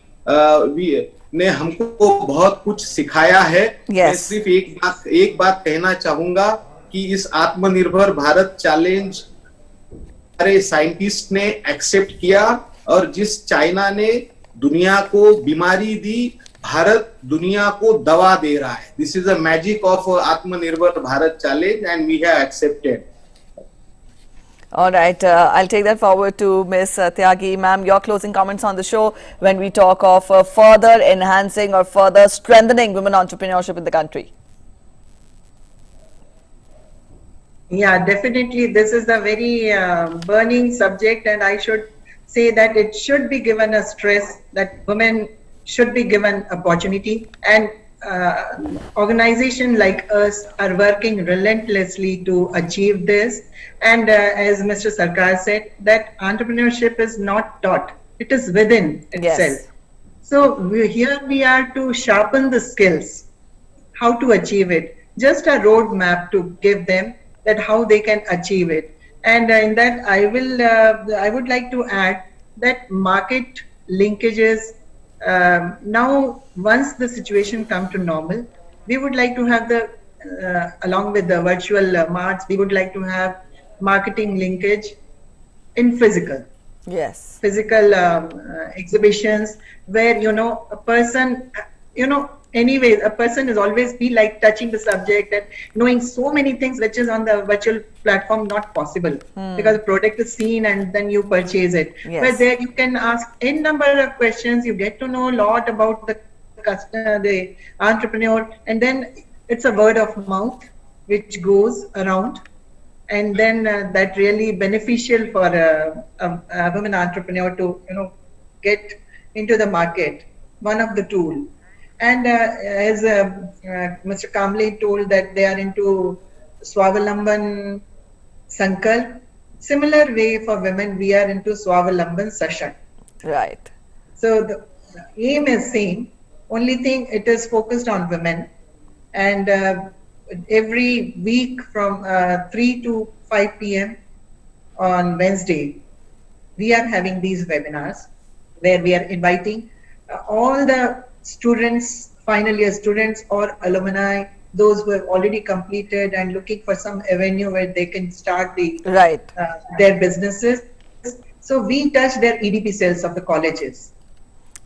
Speaker 2: ने हमको बहुत कुछ सिखाया है. मैं सिर्फ एक बात कहना चाहूंगा कि इस आत्मनिर्भर भारत चैलेंज सारे साइंटिस्ट ने एक्सेप्ट किया, और जिस चाइना ने दुनिया को बीमारी दी, भारत दुनिया को दवा दे रहा है. This is a magic of Aatmanirbhar Bharat challenge and we have accepted.
Speaker 1: All right, I'll take that forward to Ms. Tyagi. Ma'am, your closing comments on the show when we talk of further enhancing or further strengthening women entrepreneurship in the country.
Speaker 3: Yeah, definitely. This is a very burning subject, and I should say that it should be given a stress that women should be given opportunity, and organizations like us are working relentlessly to achieve this. And as Mr. Sarkar said, that entrepreneurship is not taught; it is within itself.
Speaker 1: Yes.
Speaker 3: So here we are to sharpen the skills, how to achieve it, just a roadmap to give them that how they can achieve it. And in that I would like to add that market linkages, now once the situation come to normal, we would like to have the along with the virtual marts, we would like to have marketing linkage in physical
Speaker 1: Yes.
Speaker 3: exhibitions, where a person, anyway, a person is always be like touching the subject and knowing so many things which is on the virtual platform not possible, because the product is seen and then you purchase it.
Speaker 1: Yes.
Speaker 3: But there you can ask n number of questions, you get to know a lot about the customer, the entrepreneur, and then it's a word of mouth which goes around, and then that really beneficial for a women entrepreneur to get into the market, one of the tool. And as Mr. Kamble told that they are into Swavalamban Sankalp, similar way for women we are into Swavalamban Sashakt.
Speaker 1: Right.
Speaker 3: So the aim is same, only thing it is focused on women, and every week from 3 to 5 p.m. on Wednesday, we are having these webinars where we are inviting all the students, final year students or alumni, those who have already completed and looking for some avenue where they can start their businesses. So we touch their EDP cells of the colleges.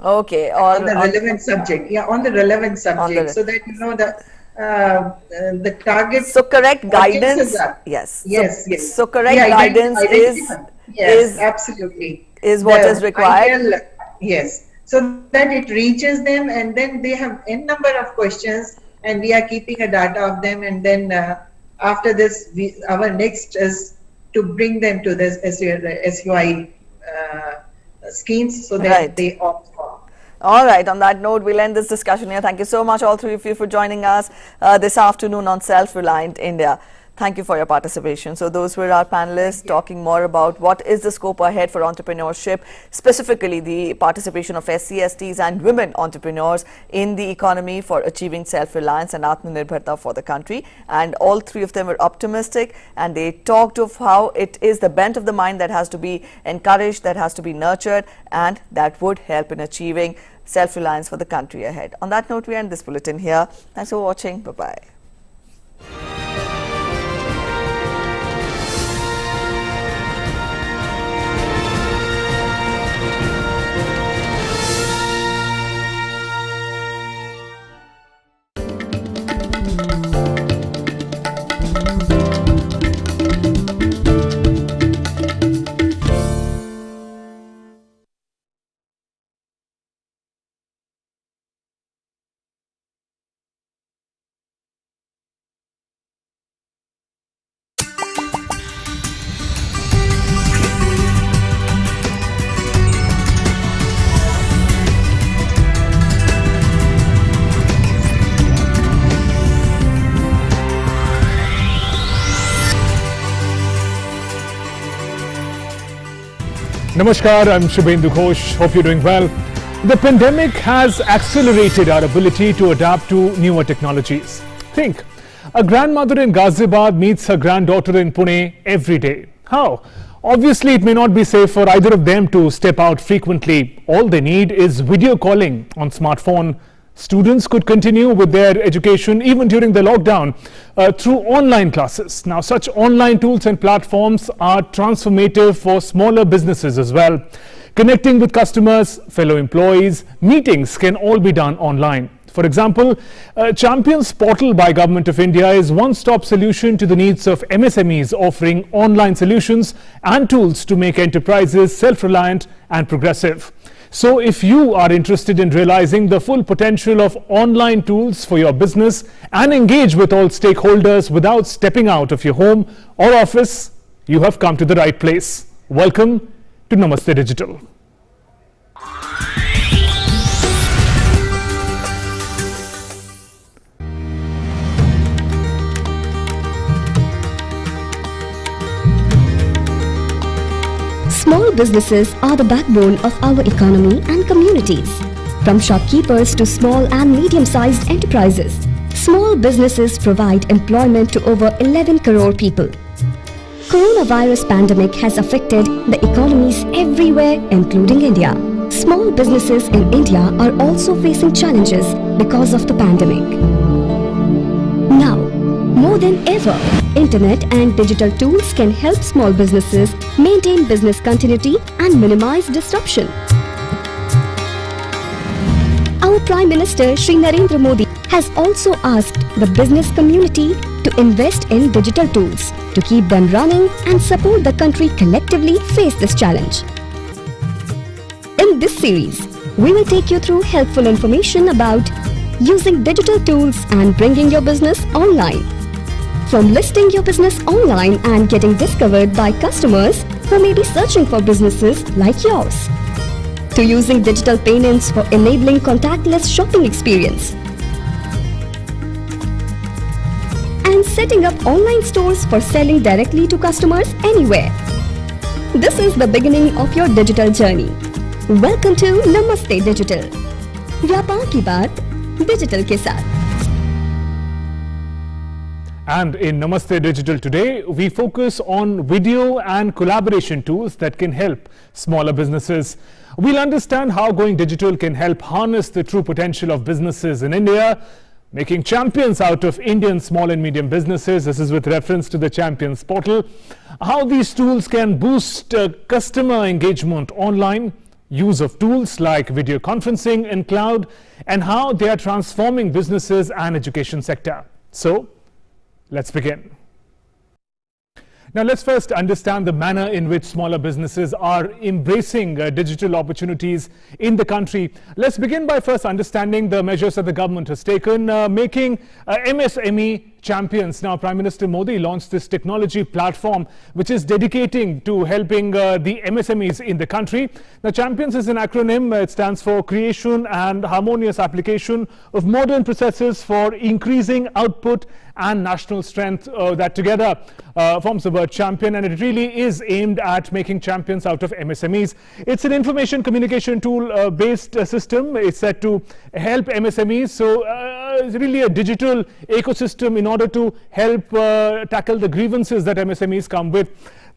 Speaker 1: Okay.
Speaker 3: On the relevant subject. Yeah, on the relevant subject. So that the target.
Speaker 1: So correct guidance. Yes.
Speaker 3: Yes.
Speaker 1: So correct guidance is
Speaker 3: absolutely
Speaker 1: what is required.
Speaker 3: Yes. So that it reaches them, and then they have n number of questions, and we are keeping a data of them, and then after this, our next is to bring them to this SUI schemes so that they opt for.
Speaker 1: All right. On that note, we'll end this discussion here. Thank you so much, all three of you, for joining us this afternoon on Self-Reliant India. Thank you for your participation. So those were our panelists talking more about what is the scope ahead for entrepreneurship, specifically the participation of SC, STs and women entrepreneurs in the economy for achieving self-reliance and Atmanirbharta for the country. And all three of them were optimistic, and they talked of how it is the bent of the mind that has to be encouraged, that has to be nurtured, and that would help in achieving self-reliance for the country ahead. On that note, we end this bulletin here. Thanks for watching. Bye-bye.
Speaker 10: Namaskar, I'm Shubhendu Ghosh. Hope you're doing well. The pandemic has accelerated our ability to adapt to newer technologies. Think, a grandmother in Ghaziabad meets her granddaughter in Pune every day. How? Obviously, it may not be safe for either of them to step out frequently. All they need is video calling on smartphone. Students could continue with their education even during the lockdown through online classes. Now, such online tools and platforms are transformative for smaller businesses as well. Connecting with customers, fellow employees, meetings can all be done online. For example, Champions Portal by Government of India is one-stop solution to the needs of MSMEs, offering online solutions and tools to make enterprises self-reliant and progressive. So if you are interested in realizing the full potential of online tools for your business and engage with all stakeholders without stepping out of your home or office, you have come to the right place. Welcome to Namaste Digital.
Speaker 11: Small businesses are the backbone of our economy and communities. From shopkeepers to small and medium-sized enterprises, small businesses provide employment to over 11 crore people. Coronavirus pandemic has affected the economies everywhere, including India. Small businesses in India are also facing challenges because of the pandemic. Now, more than ever, internet and digital tools can help small businesses maintain business continuity and minimize disruption. Our Prime Minister Shri Narendra Modi has also asked the business community to invest in digital tools to keep them running and support the country collectively face this challenge. In this series, we will take you through helpful information about using digital tools and bringing your business online. From listing your business online and getting discovered by customers who may be searching for businesses like yours, to using digital payments for enabling contactless shopping experience, and setting up online stores for selling directly to customers anywhere. This is the beginning of your digital journey. Welcome to Namaste Digital. व्यापार की बात digital के साथ.
Speaker 10: And in Namaste Digital today, we focus on video and collaboration tools that can help smaller businesses. We'll understand how going digital can help harness the true potential of businesses in India, making champions out of Indian small and medium businesses. This is with reference to the Champions portal. How these tools can boost customer engagement online, use of tools like video conferencing and cloud, and how they are transforming businesses and education sector. So, let's begin. Now, let's first understand the manner in which smaller businesses are embracing digital opportunities in the country. Let's begin by first understanding the measures that the government has taken, making MSME champions. Now, Prime Minister Modi launched this technology platform which is dedicating to helping the MSMEs in the country. Now, Champions is an acronym. It stands for Creation and Harmonious Application of Modern Processes for Increasing Output and National Strength. That together forms the word champion, and it really is aimed at making champions out of MSMEs. It's an information communication tool based system. It's set to help MSMEs. So it's really a digital ecosystem in order to help tackle the grievances that MSMEs come with.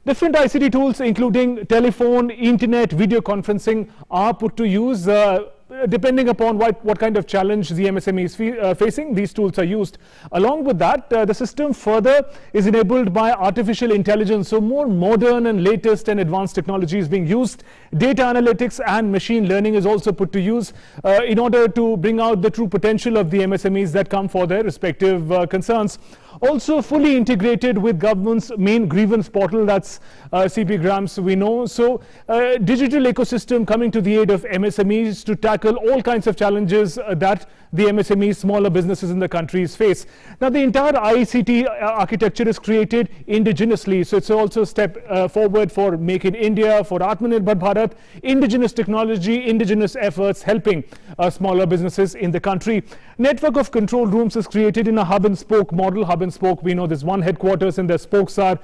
Speaker 10: Different ICT tools including telephone, internet, video conferencing are put to use. Depending upon what kind of challenge the MSME is facing, these tools are used. Along with that, the system further is enabled by artificial intelligence. So more modern and latest and advanced technology is being used. Data analytics and machine learning is also put to use in order to bring out the true potential of the MSMEs that come for their respective concerns. Also fully integrated with government's main grievance portal, that's CP Grams, we know. So digital ecosystem coming to the aid of MSMEs to tackle all kinds of challenges that the MSMEs, smaller businesses in the countries face. Now, the entire ICT architecture is created indigenously. So it's also a step forward for Make in India, for Atmanirbhar Bharat, indigenous technology, indigenous efforts helping smaller businesses in the country. Network of control rooms is created in a hub and spoke model. Hub and spoke, we know there's one headquarters and the spokes are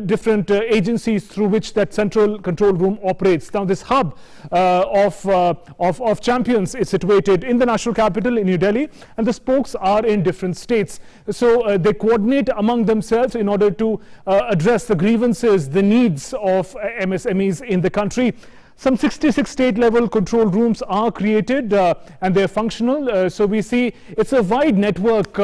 Speaker 10: different agencies through which that central control room operates. Now, this hub of champions is situated in the national capital in New Delhi, and the spokes are in different states. So they coordinate among themselves in order to address the grievances, the needs of MSMEs in the country. Some 66 state-level control rooms are created and they're functional. So we see it's a wide network,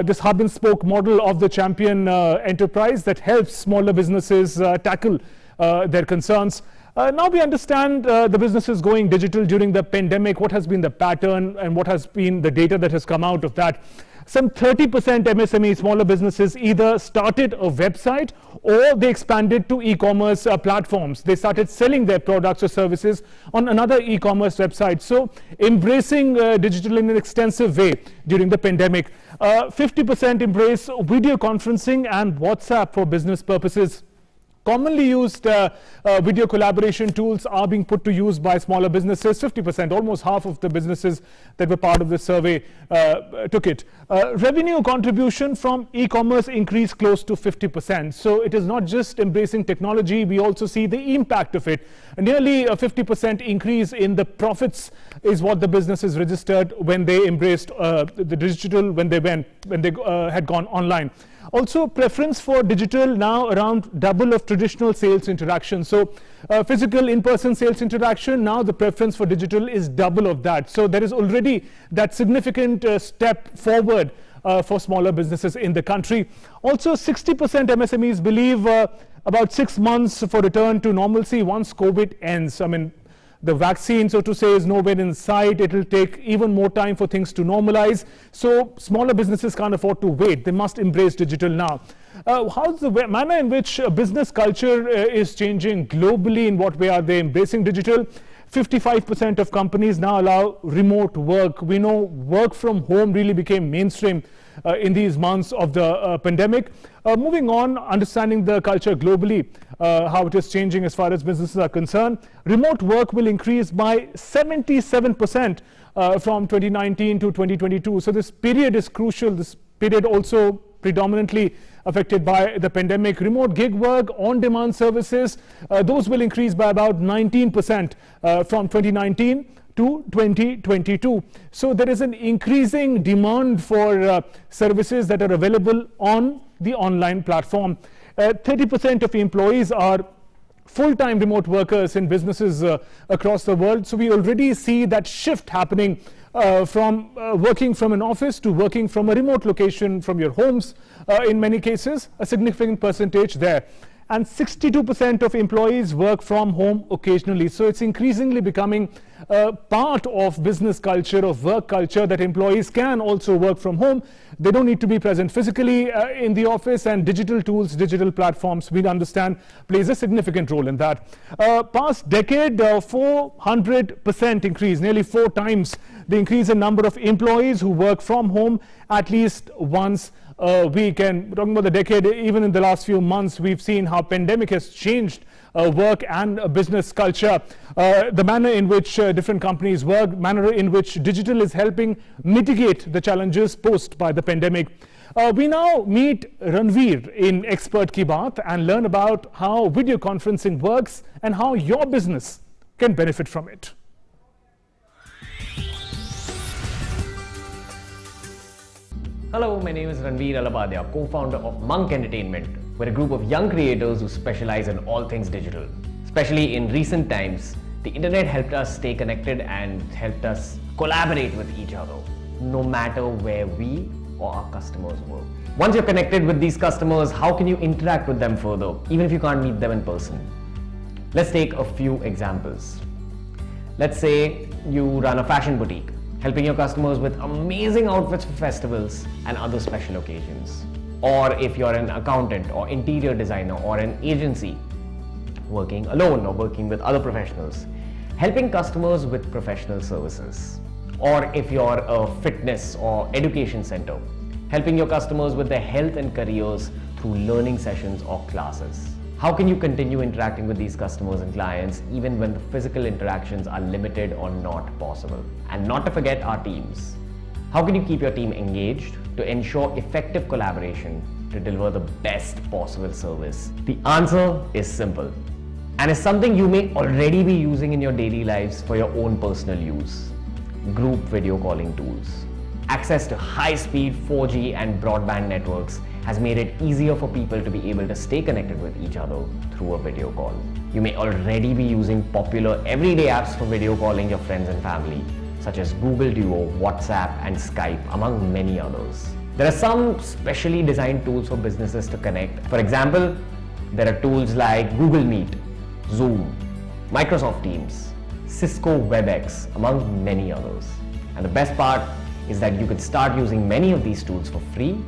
Speaker 10: this hub and spoke model of the champion enterprise that helps smaller businesses tackle their concerns. Now we understand the businesses going digital during the pandemic. What has been the pattern and what has been the data that has come out of that? some 30% MSME, smaller businesses, either started a website or they expanded to e-commerce platforms. They started selling their products or services on another e-commerce website. So embracing digital in an extensive way during the pandemic. 50% embrace video conferencing and WhatsApp for business purposes. Commonly used video collaboration tools are being put to use by smaller businesses. 50%, almost half of the businesses that were part of this survey took it. Revenue contribution from e-commerce increased close to 50%. So it is not just embracing technology, we also see the impact of it. Nearly a 50% increase in the profits is what the businesses registered when they embraced the digital, when they had gone online. Also, preference for digital now around double of traditional sales interaction. So physical in-person sales interaction, now the preference for digital is double of that. So there is already that significant step forward for smaller businesses in the country. Also, 60% MSMEs believe about 6 months for return to normalcy once COVID ends. I mean, the vaccine, so to say, is nowhere in sight. It will take even more time for things to normalize. So smaller businesses can't afford to wait. They must embrace digital now. How's the manner in which business culture is changing globally? In what way are they embracing digital? 55% of companies now allow remote work. We know work from home really became mainstream in these months of the pandemic. Moving on, understanding the culture globally, how it is changing as far as businesses are concerned. Remote work will increase by 77% from 2019 to 2022. So this period is crucial. This period also predominantly affected by the pandemic. Remote gig work, on-demand services, those will increase by about 19% from 2019 to 2022. So there is an increasing demand for services that are available on the online platform. 30% of employees are full-time remote workers in businesses across the world. So we already see that shift happening from working from an office to working from a remote location from your homes. In many cases, a significant percentage there. And 62% of employees work from home occasionally. So it's increasingly becoming part of business culture, of work culture, that employees can also work from home. They don't need to be present physically in the office, and digital tools, digital platforms, we understand, plays a significant role in that. Past decade, 400% increase, nearly 4 times the increase in number of employees who work from home at least once a week. And talking about the decade, even in the last few months, we've seen how pandemic has changed work and business culture, the manner in which different companies work, manner in which digital is helping mitigate the challenges posed by the pandemic. We now meet Ranveer in Expert Ki Baat and learn about how video conferencing works and how your business can benefit from it.
Speaker 12: Hello, my name is Ranveer Alabadia, co-founder of Monk Entertainment. We're a group of young creators who specialize in all things digital. Especially in recent times, the internet helped us stay connected and helped us collaborate with each other, no matter where we or our customers work. Once you're connected with these customers, how can you interact with them further, even if you can't meet them in person? Let's take a few examples. Let's say you run a fashion boutique, helping your customers with amazing outfits for festivals and other special occasions. Or if you're an accountant or interior designer or an agency, working alone or working with other professionals, helping customers with professional services. Or if you're a fitness or education center, helping your customers with their health and careers through learning sessions or classes. How can you continue interacting with these customers and clients even when the physical interactions are limited or not possible? And not to forget our teams. How can you keep your team engaged to ensure effective collaboration to deliver the best possible service? The answer is simple, and is something you may already be using in your daily lives for your own personal use. Group video calling tools. Access to high-speed 4G and broadband networks has made it easier for people to be able to stay connected with each other through a video call. You may already be using popular everyday apps for video calling your friends and family, such as Google Duo, WhatsApp, and Skype, among many others. There are some specially designed tools for businesses to connect. For example, there are tools like Google Meet, Zoom, Microsoft Teams, Cisco WebEx, among many others. And the best part, is that you could start using many of these tools for free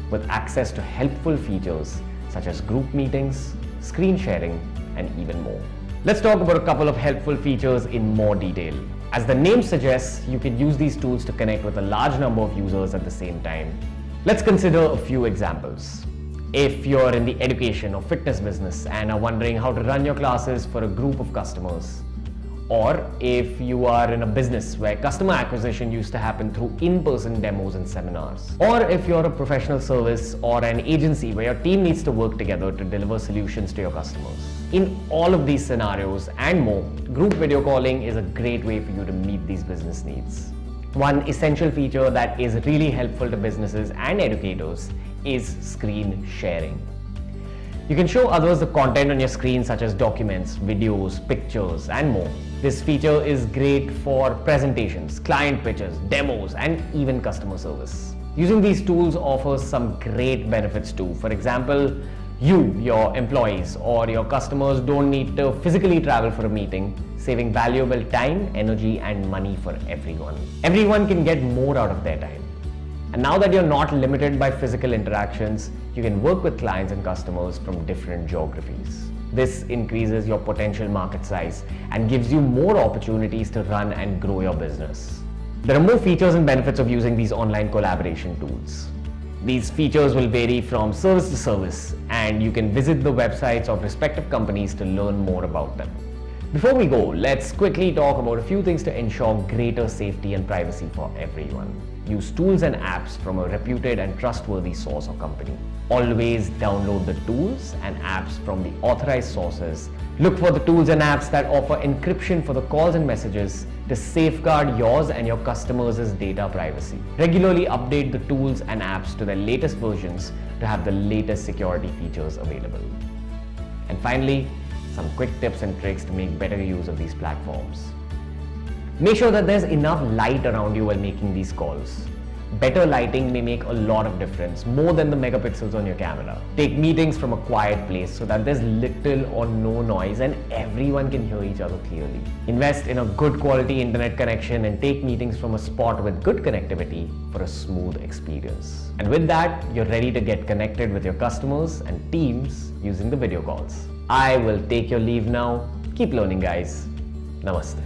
Speaker 12: with access to helpful features such as group meetings, screen sharing, and even more. Let's talk about a couple of helpful features in more detail. As the name suggests, you can use these tools to connect with a large number of users at the same time. Let's consider a few examples. If you're in the education or fitness business and are wondering how to run your classes for a group of customers, or if you are in a business where customer acquisition used to happen through in-person demos and seminars, or if you're a professional service or an agency where your team needs to work together to deliver solutions to your customers. In all of these scenarios and more, group video calling is a great way for you to meet these business needs. One essential feature that is really helpful to businesses and educators is screen sharing. You can show others the content on your screen such as documents, videos, pictures, and more. This feature is great for presentations, client pitches, demos, and even customer service. Using these tools offers some great benefits too. For example, you, your employees, or your customers don't need to physically travel for a meeting, saving valuable time, energy, and money for everyone. Everyone can get more out of their time. And now that you're not limited by physical interactions, you can work with clients and customers from different geographies. This increases your potential market size and gives you more opportunities to run and grow your business. There are more features and benefits of using these online collaboration tools. These features will vary from service to service, and you can visit the websites of respective companies to learn more about them. Before we go, let's quickly talk about a few things to ensure greater safety and privacy for everyone. Use tools and apps from a reputed and trustworthy source or company. Always download the tools and apps from the authorized sources. Look for the tools and apps that offer encryption for the calls and messages to safeguard yours and your customers' data privacy. Regularly update the tools and apps to their latest versions to have the latest security features available. And finally, some quick tips and tricks to make better use of these platforms. Make sure that there's enough light around you while making these calls. Better lighting may make a lot of difference, more than the megapixels on your camera. Take meetings from a quiet place so that there's little or no noise and everyone can hear each other clearly. Invest in a good quality internet connection and take meetings from a spot with good connectivity for a smooth experience. And with that, you're ready to get connected with your customers and teams using the video calls. I will take your leave now. Keep learning, guys. Namaste.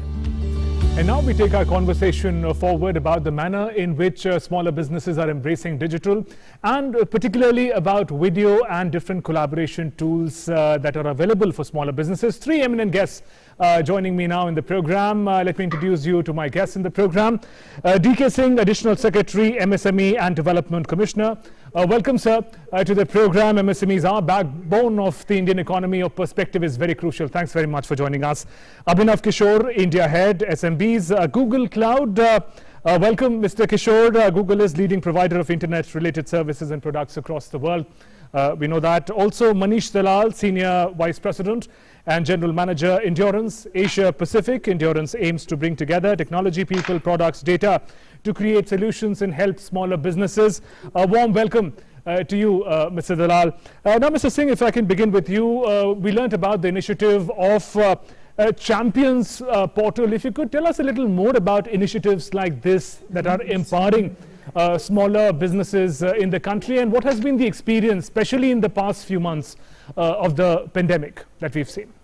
Speaker 10: And now we take our conversation forward about the manner in which smaller businesses are embracing digital, and particularly about video and different collaboration tools that are available for smaller businesses. Three eminent guests joining me now in the program. Let me introduce you to my guests in the program. DK Singh, Additional Secretary, MSME and Development Commissioner. Welcome, sir, to the program. MSMEs are backbone of the Indian economy. Your perspective is very crucial. Thanks very much for joining us. Abhinav Kishore, India Head, SMBs, Google Cloud. Welcome, Mr. Kishore. Google is leading provider of internet-related services and products across the world. We know that. Also, Manish Dalal, Senior Vice President and General Manager, Endurance, Asia Pacific. Endurance aims to bring together technology, people, products, data to create solutions and help smaller businesses. A warm welcome to you, Mr. Dalal. Now, Mr. Singh, if I can begin with you, we learnt about the initiative of Champions Portal. If you could tell us a little more about initiatives like this that are empowering smaller businesses in the country, and what has been the experience, especially in the past few months of the pandemic that we've seen?